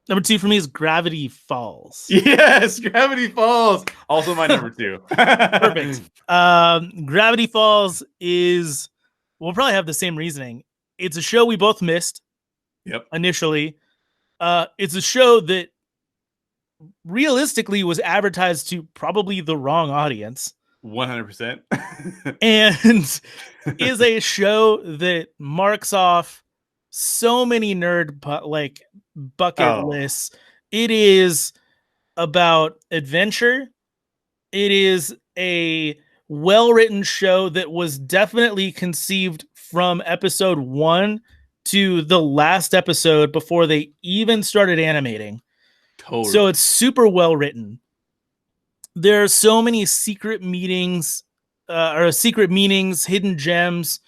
Number 2 for me is Gravity Falls. Yes, Gravity Falls. Also my number 2. Perfect. Gravity Falls we'll probably have the same reasoning. It's a show we both missed. Yep. Initially. It's a show that realistically was advertised to probably the wrong audience. 100%. And is a show that marks off so many nerd bucket lists. It is about adventure. It is a well-written show that was definitely conceived from episode 1 to the last episode before they even started animating. Totally. So it's super well written. There are so many secret meetings, hidden gems,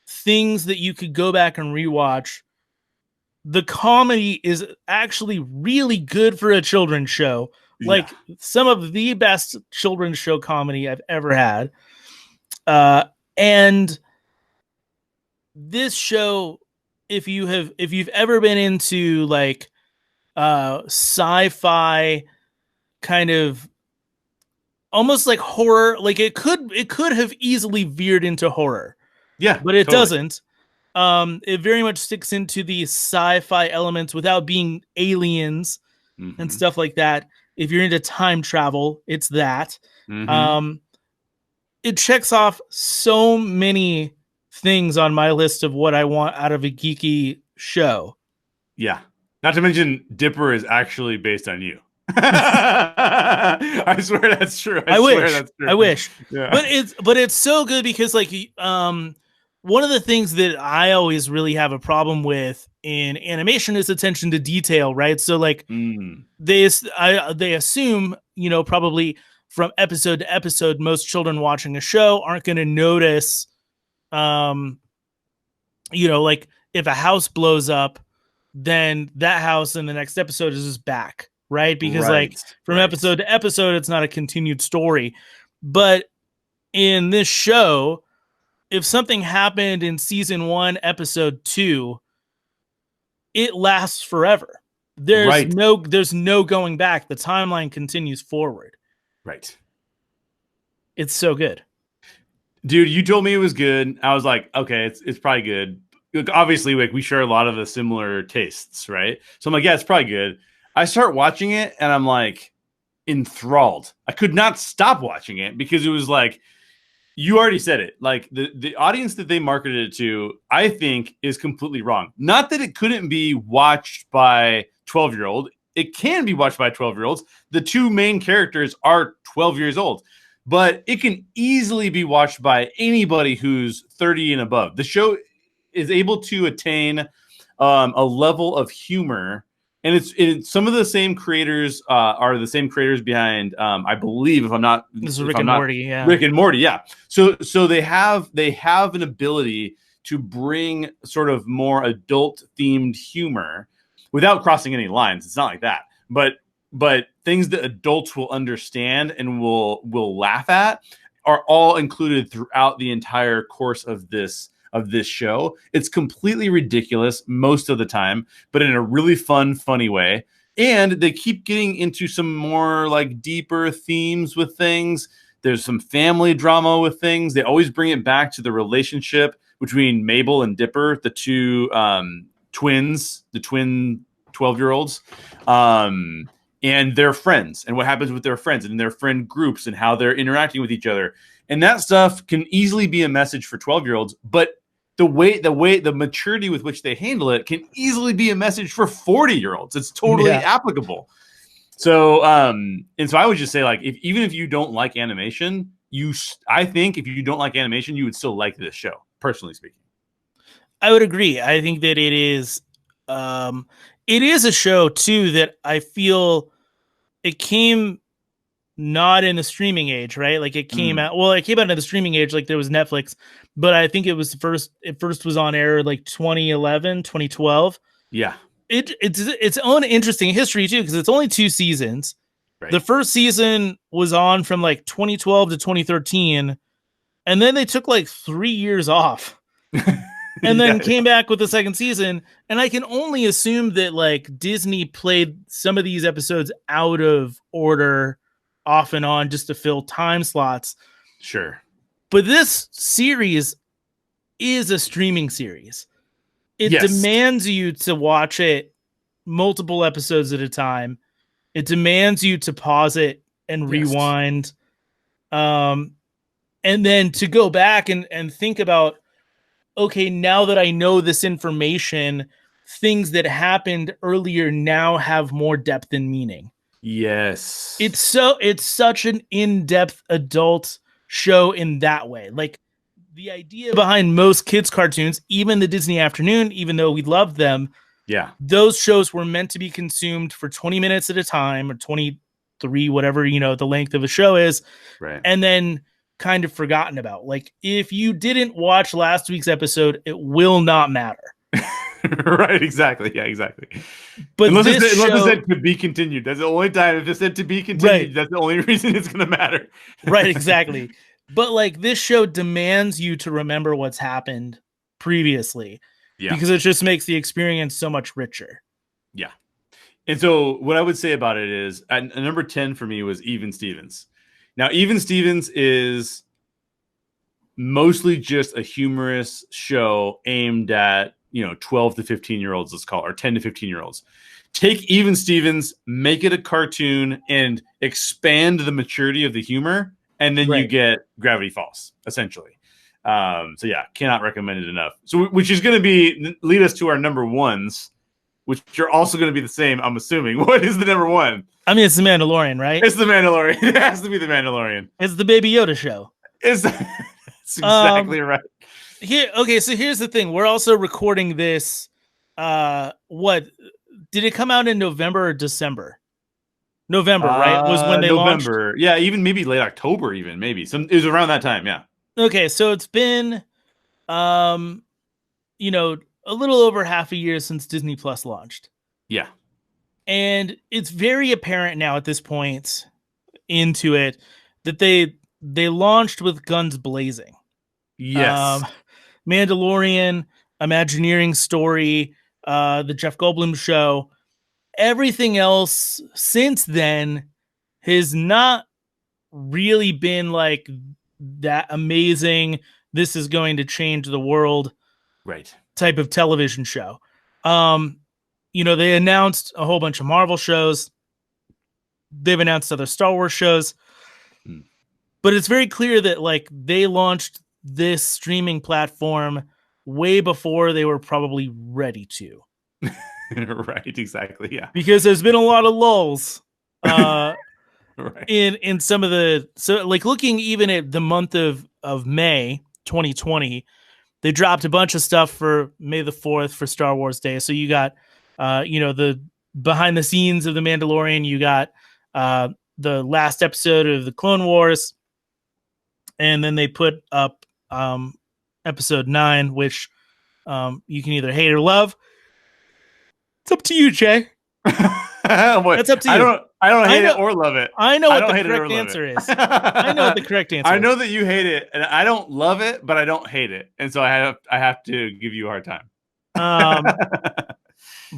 things that you could go back and rewatch. The comedy is actually really good for a children's show. Like some of the best children's show comedy I've ever had. And this show, if you've ever been into like sci-fi kind of almost like horror, like it could have easily veered into horror. Yeah, but it doesn't. It very much sticks into the sci-fi elements without being aliens and stuff like that. If you're into time travel, it's that. It checks off so many things on my list of what I want out of a geeky show. Yeah. Not to mention Dipper is actually based on you. I swear that's true. I wish. Yeah. But it's so good because like one of the things that I always really have a problem with in animation is attention to detail, right? So like they assume, probably from episode to episode, most children watching a show aren't going to notice, like if a house blows up, then that house in the next episode is just back, right? Because from episode to episode, it's not a continued story. But in this show, if something happened in season 1, episode 2, it lasts forever. There's no going back. The timeline continues forward. Right. It's so good. Dude, you told me it was good. I was like, okay, it's probably good. Look, obviously, like we share a lot of the similar tastes, right? So I'm like, yeah, it's probably good. I start watching it and I'm like enthralled. I could not stop watching it because it was like you already said it. Like the audience that they marketed it to, I think, is completely wrong. Not that it couldn't be watched by 12-year-old. It can be watched by 12-year-olds. The two main characters are 12 years old, but it can easily be watched by anybody who's 30 and above. The show is able to attain a level of humor, and it's some of the same creators are the same creators behind I believe if I'm not This is if Rick I'm and not Morty, yeah. Rick and Morty, yeah. So they have an ability to bring sort of more adult themed humor without crossing any lines. It's not like that, but things that adults will understand and will laugh at are all included throughout the entire course of this show. It's completely ridiculous most of the time, but in a really fun, funny way. And they keep getting into some more like deeper themes with things. There's some family drama with things. They always bring it back to the relationship between Mabel and Dipper, the two twins, the twin 12-year-olds. And their friends and what happens with their friends and their friend groups and how they're interacting with each other. And that stuff can easily be a message for 12-year-olds, but the maturity with which they handle it can easily be a message for 40-year-olds. It's totally applicable. So, and so I would just say, like, even if you don't like animation, I think if you don't like animation, you would still like this show, personally speaking. I would agree. I think that it is a show too that I feel it came not in the streaming age, right? Like it came out in the streaming age, like there was Netflix, but I think it first was on air like 2011, 2012. Yeah. It's its own interesting history too, because it's only 2 seasons. Right. The first season was on from like 2012 to 2013, and then they took like 3 years off. And then came back with the second season. And I can only assume that like Disney played some of these episodes out of order off and on just to fill time slots. Sure. But this series is a streaming series. It demands you to watch it multiple episodes at a time. It demands you to pause it and rewind. And then to go back and think about, okay, now that I know this information, things that happened earlier now have more depth and meaning. Yes. It's such an in-depth adult show in that way. Like the idea behind most kids cartoons, even the Disney Afternoon, even though we love them, those shows were meant to be consumed for 20 minutes at a time or 23, whatever, the length of a show is. Right. And then kind of forgotten about. Like if you didn't watch last week's episode, it will not matter. Right, exactly. Yeah, exactly. But unless it said to be continued. That's the only time. If it said to be continued, that's the only reason it's going to matter. Right, exactly. But like this show demands you to remember what's happened previously. Yeah. Because it just makes the experience so much richer. Yeah. And so what I would say about it is at number 10 for me was Even Stevens. Now, Even Stevens is mostly just a humorous show aimed at, 12 to 15-year-olds, let's call it, or 10 to 15-year-olds. Take Even Stevens, make it a cartoon, and expand the maturity of the humor, and then you get Gravity Falls, essentially. So yeah, cannot recommend it enough. So which is going to lead us to our number ones, which are also going to be the same, I'm assuming. What is the number one? I mean, it's The Mandalorian, right? It's The Mandalorian. It has to be The Mandalorian. It's the Baby Yoda show. That's exactly right. So here's the thing. We're also recording this. What did it come out in November or December? November, right? Was when they launched. Yeah, even maybe late October, even maybe. It was around that time. Yeah. Okay, so it's been, a little over half a year since Disney Plus launched. Yeah. And it's very apparent now at this point into it that they launched with guns blazing. Yes. Mandalorian, Imagineering story, the Jeff Goldblum show. Everything else since then has not really been like that amazing, this is going to change the world Right. type of television show. They announced a whole bunch of Marvel shows. They've announced other Star Wars shows. Hmm. But it's very clear that like they launched this streaming platform way before they were probably ready to. Right, exactly. Yeah. Because there's been a lot of lulls Right. in some of the, so like looking even at the month of May 2020, they dropped a bunch of stuff for May the 4th for Star Wars Day. So you got the behind the scenes of The Mandalorian, you got the last episode of the Clone Wars, and then they put up episode 9, which you can either hate or love. It's up to you, Jay. That's up to you. I don't hate it or love it. I know what the correct answer is. I know what the correct answer I is. know that you hate it, and I don't love it, but I don't hate it, and so I have to give you a hard time.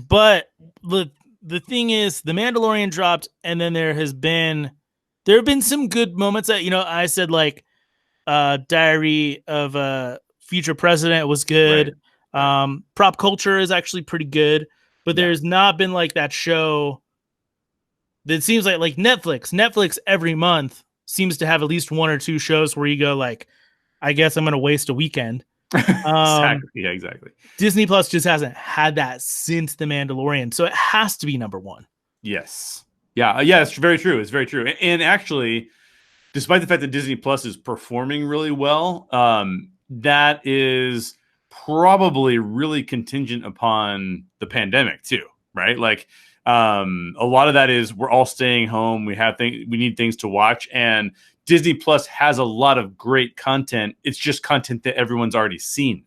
But the thing is, The Mandalorian dropped, and then there have been some good moments that I said like Diary of a Future President was good. Right. Prop Culture is actually pretty good, but there's not been like that show that seems like Netflix every month seems to have at least one or two shows where you go like, I guess I'm going to waste a weekend. Exactly. Yeah, exactly. Disney Plus just hasn't had that since The Mandalorian, so it has to be number one. Yes. Yeah. Yeah. It's very true. It's very true. And actually, despite the fact that Disney Plus is performing really well, that is probably really contingent upon the pandemic too, right? Like a lot of that is we're all staying home. We need things to watch, and Disney Plus has a lot of great content. It's just content that everyone's already seen,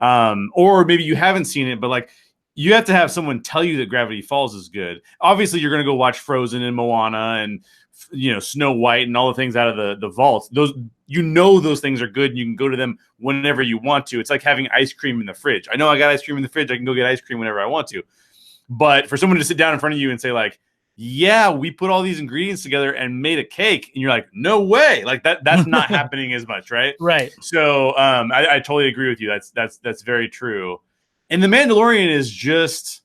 or maybe you haven't seen it, but like you have to have someone tell you that Gravity Falls is good. Obviously, you're going to go watch Frozen and Moana and Snow White and all the things out of the vault. Those those things are good, and you can go to them whenever you want to. It's like having ice cream in the fridge. I know I got ice cream in the fridge. I can go get ice cream whenever I want to. But for someone to sit down in front of you and say like, yeah, we put all these ingredients together and made a cake, and you're like, no way, like that's not happening as much, right? Right. So I totally agree with you. That's very true. And The Mandalorian is just,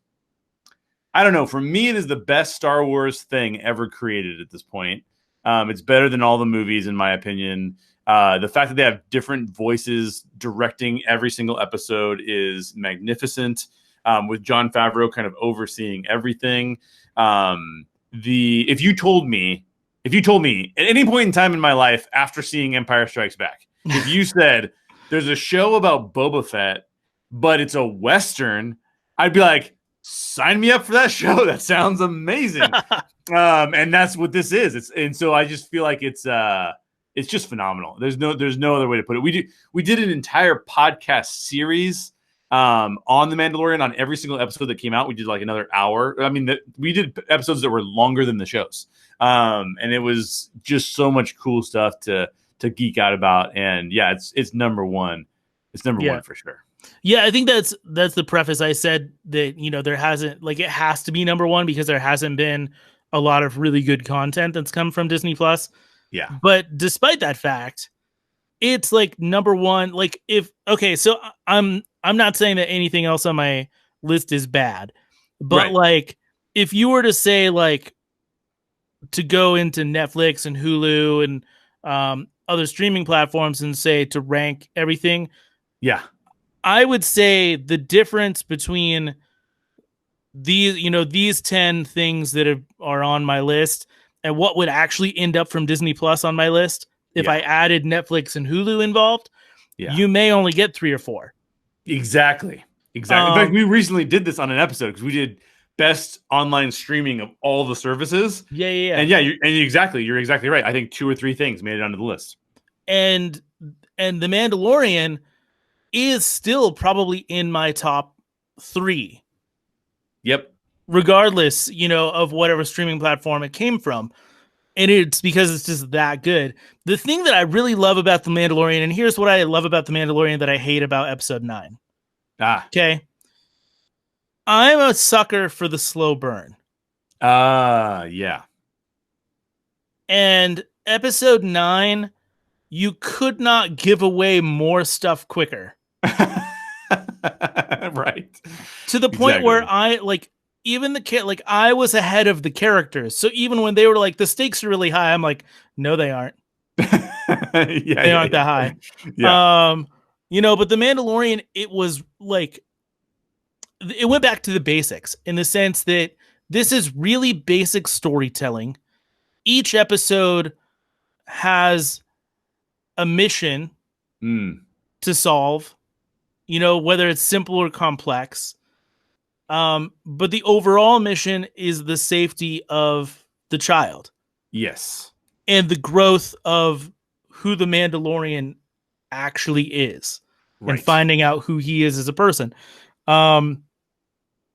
I don't know. For me, it is the best Star Wars thing ever created at this point. It's better than all the movies, in my opinion. The fact that they have different voices directing every single episode is magnificent. With Jon Favreau kind of overseeing everything. If you told me at any point in time in my life after seeing Empire Strikes Back, if you said there's a show about Boba Fett, but it's a Western, I'd be like, sign me up for that show. That sounds amazing. And that's what this is. And so I just feel like it's just phenomenal. There's no other way to put it. We did an entire podcast series on The Mandalorian. On every single episode that came out, we did like another hour. I mean, we did episodes that were longer than the shows. And it was just so much cool stuff to geek out about. And yeah, it's number one. It's number one for sure. Yeah, I think that's the preface. I said that, there hasn't, like, it has to be number one because there hasn't been a lot of really good content that's come from Disney Plus. Yeah. But despite that fact, it's like number one. Like so I'm not saying that anything else on my list is bad, but like if you were to say like to go into Netflix and Hulu and other streaming platforms and say to rank everything. Yeah. I would say the difference between these 10 things that are on my list and what would actually end up from Disney Plus on my list, if I added Netflix and Hulu involved, you may only get 3 or 4. Exactly. In fact, we recently did this on an episode because we did best online streaming of all the services. Yeah. And you're exactly right. I think 2 or 3 things made it onto the list. And The Mandalorian is still probably in my top 3. Yep. Regardless, of whatever streaming platform it came from. And it's because it's just that good. The thing that I really love about The Mandalorian, and here's what I love about The Mandalorian that I hate about episode 9. Okay. I'm a sucker for the slow burn. Yeah. And episode 9 you could not give away more stuff quicker. Right. To the point Exactly. where I like even the I was ahead of the characters. So even when they were like the stakes are really high, I'm like, no, they aren't. They aren't that high. Yeah. But The Mandalorian, it was like it went back to the basics in the sense that this is really basic storytelling. Each episode has a mission to solve, whether it's simple or complex. But the overall mission is the safety of the child. Yes. And the growth of who the Mandalorian actually is. Right. And finding out who he is as a person.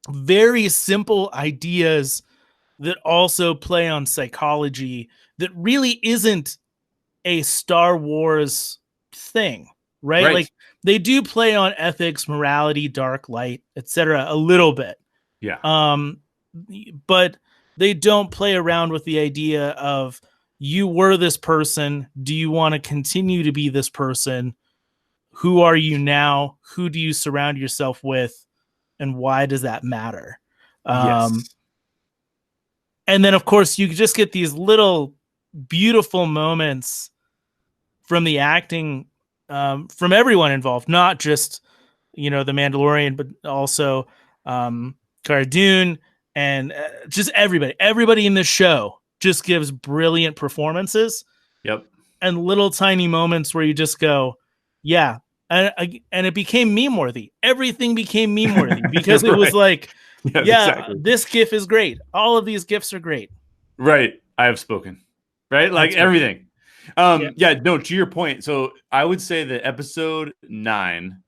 Very simple ideas that also play on psychology that really isn't a Star Wars thing, right? Like they do play on ethics, morality, dark light, etc. a little bit. Yeah. But they don't play around with the idea of you were this person. Do you want to continue to be this person? Who are you now? Who do you surround yourself with? And why does that matter? Yes. And then, of course, you just get these little beautiful moments from the acting from everyone involved, not just, the Mandalorian, but also Cara Dune and just everybody in the show just gives brilliant performances. Yep. And little tiny moments where you just go, yeah. And it became meme worthy. Everything became meme worthy because it was like, exactly. This GIF is great. All of these GIFs are great. Right. I have spoken. Right. Like everything. No, to your point. So I would say that episode 9,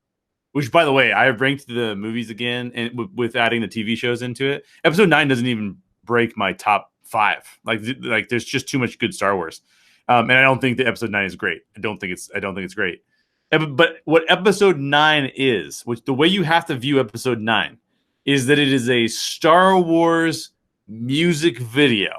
which, by the way, I have ranked the movies again and with adding the TV shows into it. Episode 9 doesn't even break my top 5. Like there's just too much good Star Wars. And I don't think that episode 9 is great. I don't think it's great. But what episode 9 is, which the way you have to view episode 9 is that it is a Star Wars music video,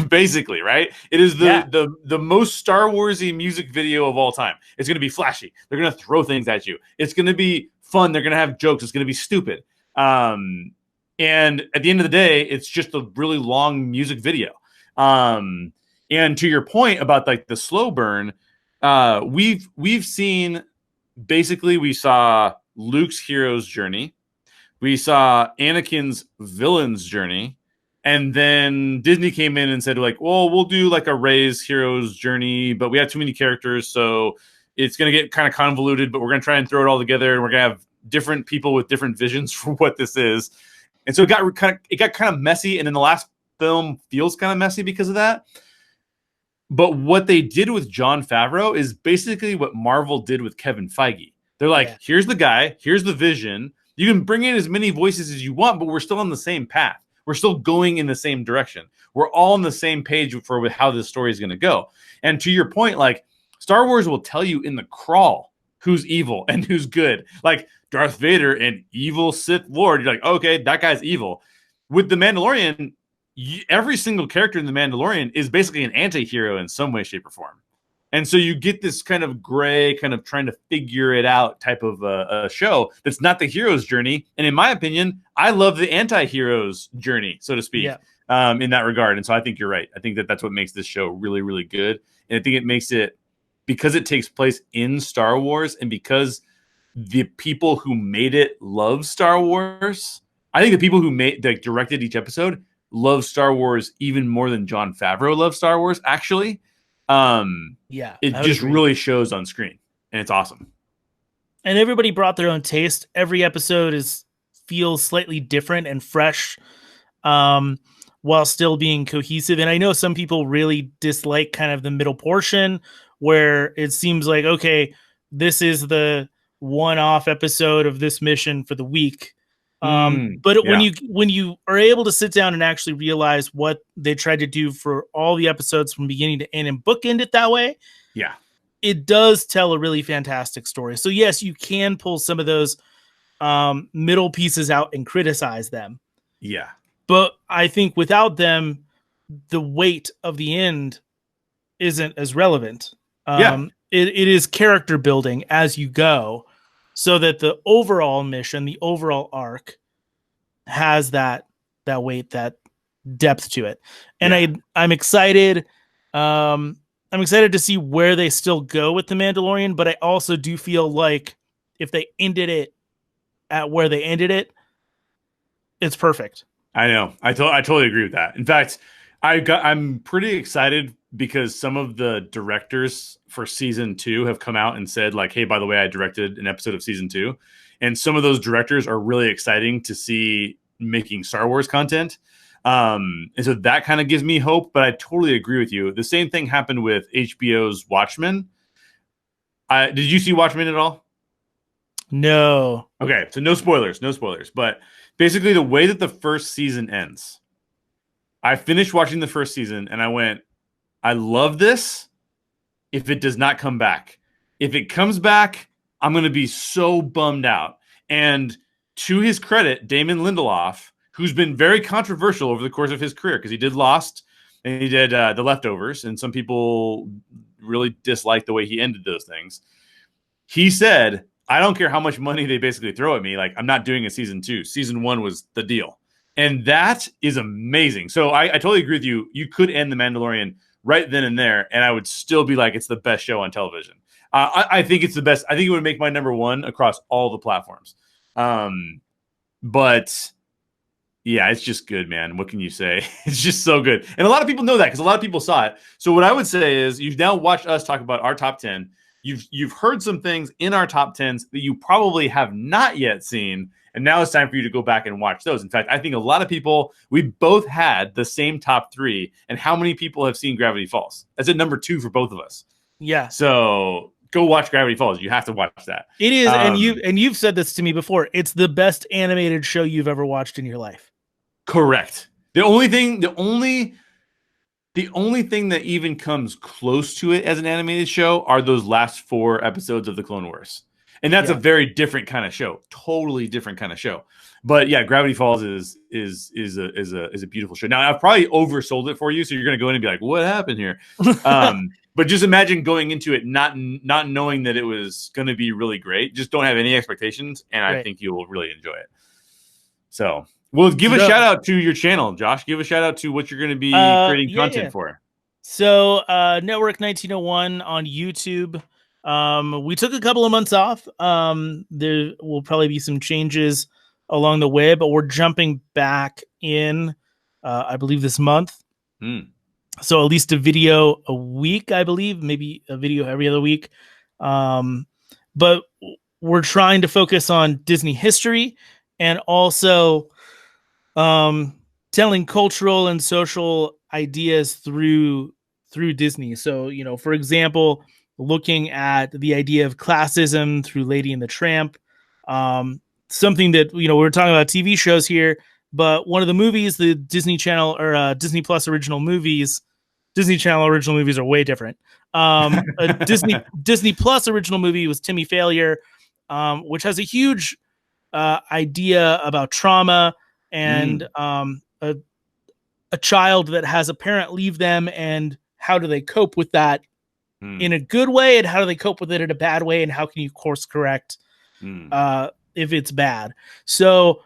basically, right? It is the most Star Warsy music video of all time. It's going to be flashy. They're going to throw things at you. It's going to be fun. They're going to have jokes. It's going to be stupid. And at the end of the day, it's just a really long music video. And to your point about like the slow burn, we've seen. Basically, we saw Luke's hero's journey. We saw Anakin's villain's journey. And then Disney came in and said, like, well, we'll do like a Rey's hero's journey, but we have too many characters, so it's going to get kind of convoluted, but we're going to try and throw it all together, and we're going to have different people with different visions for what this is. And so it got kind of messy, and then the last film feels kind of messy because of that. But what they did with Jon Favreau is basically what Marvel did with Kevin Feige. They're like, here's the guy, here's the vision. You can bring in as many voices as you want, but we're still on the same path. We're still going in the same direction. We're all on the same page for how this story is going to go. And to your point, like Star Wars will tell you in the crawl who's evil and who's good. Like Darth Vader, an evil Sith Lord. You're like, okay, that guy's evil. With The Mandalorian, every single character in The Mandalorian is basically an anti-hero in some way, shape, or form. And so you get this kind of gray, kind of trying to figure it out type of a show that's not the hero's journey. And in my opinion, I love the anti-hero's journey, so to speak, in that regard. And so I think you're right. I think that's what makes this show really, really good. And I think it makes it, because it takes place in Star Wars and because the people who made it love Star Wars, I think the people who directed each episode love Star Wars even more than Jon Favreau loves Star Wars, actually. It just really shows on screen, and it's awesome. And everybody brought their own taste. Every episode feels slightly different and fresh, while still being cohesive. And I know some people really dislike kind of the middle portion where it seems like, okay, this is the one-off episode of this mission for the week. But when you are able to sit down and actually realize what they tried to do for all the episodes from beginning to end and bookend it that way, it does tell a really fantastic story. So yes, you can pull some of those middle pieces out and criticize them. Yeah. But I think without them, the weight of the end isn't as relevant. it is character building as you go, so that the overall mission, the overall arc, has that weight, that depth to it. And Yeah. I'm excited. I'm excited to see where they still go with the Mandalorian, but I also do feel like if they ended it at where they ended it, it's perfect. I know. I totally agree with that. In fact, I'm pretty excited because some of the directors for season 2 have come out and said like, "Hey, by the way, I directed an episode of season 2," and some of those directors are really exciting to see making Star Wars content. And so that kind of gives me hope. But I totally agree with you. The same thing happened with HBO's Watchmen. Did you see Watchmen at all? No. Okay, so no spoilers, no spoilers. But basically, the way that the first season ends, I finished watching the first season and I went, I love this if it does not come back. If it comes back, I'm going to be so bummed out. And to his credit, Damon Lindelof, who's been very controversial over the course of his career, because he did Lost and he did The Leftovers, and some people really disliked the way he ended those things. He said, I don't care how much money they basically throw at me. Like, I'm not doing a season 2. Season 1 was the deal. And that is amazing. So I totally agree with you. You could end The Mandalorian right then and there, and I would still be like, it's the best show on television. I think it's the best. I think it would make my number 1 across all the platforms. But yeah, it's just good, man. What can you say? It's just so good. And a lot of people know that because a lot of people saw it. So what I would say is you've now watched us talk about our top 10. You've heard some things in our top 10s that you probably have not yet seen. And now it's time for you to go back and watch those. In fact, I think a lot of people, we both had the same top 3. And how many people have seen Gravity Falls? That's at number 2 for both of us. Yeah. So go watch Gravity Falls. You have to watch that. It is. And you've said this to me before. It's the best animated show you've ever watched in your life. Correct. The only thing that even comes close to it as an animated show are those last 4 episodes of the Clone Wars. And that's a very different kind of show. Totally different kind of show. But yeah, Gravity Falls is a beautiful show. Now, I've probably oversold it for you, so you're going to go in and be like, what happened here? But just imagine going into it not knowing that it was going to be really great. Just don't have any expectations, and I think you will really enjoy it. So, well, give a shout out to your channel, Josh. Give a shout out to what you're going to be creating content for. So, Network 1901 on YouTube. We took a couple of months off. There will probably be some changes along the way, but we're jumping back in, I believe, this month. So at least a video a week, I believe, maybe a video every other week. But we're trying to focus on Disney history and also telling cultural and social ideas through Disney. So, for example, looking at the idea of classism through Lady and the Tramp, something that, we're talking about TV shows here, but one of the movies, the Disney Channel or Disney Plus original movies, Disney Channel original movies are way different. A Disney Plus original movie was Timmy Failure, which has a huge idea about trauma and a child that has a parent leave them, and how do they cope with that in a good way, and how do they cope with it in a bad way, and how can you course correct if it's bad. So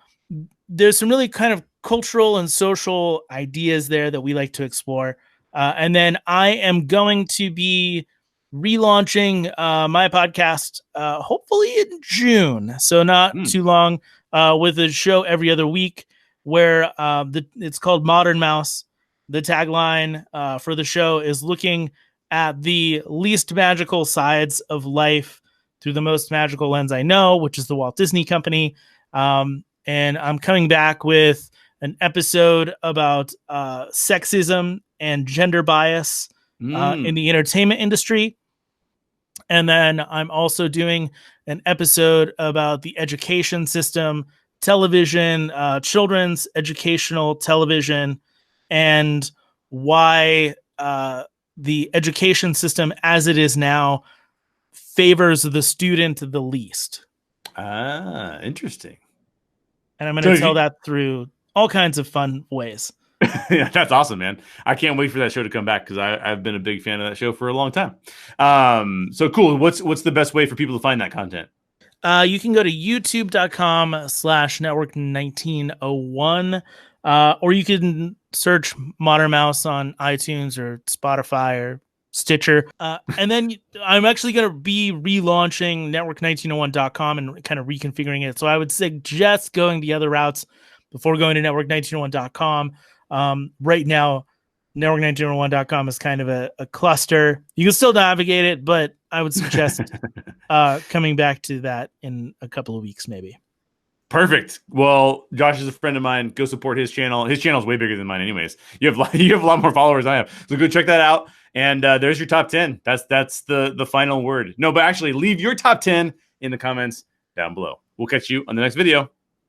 there's some really kind of cultural and social ideas there that we like to explore. And then I am going to be relaunching my podcast hopefully in June, so not too long, with a show every other week where it's called Modern Mouse. The tagline for the show is looking at the least magical sides of life through the most magical lens I know, which is the Walt Disney Company. And I'm coming back with an episode about sexism and gender bias in the entertainment industry. And then I'm also doing an episode about the education system, television, children's educational television, and why the education system as it is now favors the student the least. Interesting. And I'm going to tell that through all kinds of fun ways. Yeah, that's awesome, man. I can't wait for that show to come back because I've been a big fan of that show for a long time. So cool. What's the best way for people to find that content? You can go to youtube.com/network1901, or you can search Modern Mouse on iTunes or Spotify or Stitcher. And then I'm actually going to be relaunching network1901.com and kind of reconfiguring it. So I would suggest going the other routes before going to network1901.com. Right now, network1901.com is kind of a cluster. You can still navigate it, but I would suggest coming back to that in a couple of weeks, maybe. Perfect. Well, Josh is a friend of mine. Go support his channel. His channel is way bigger than mine, anyways. You have a lot more followers than I have, so go check that out. And there's your top 10. That's the final word. No, but actually, leave your top 10 in the comments down below. We'll catch you on the next video.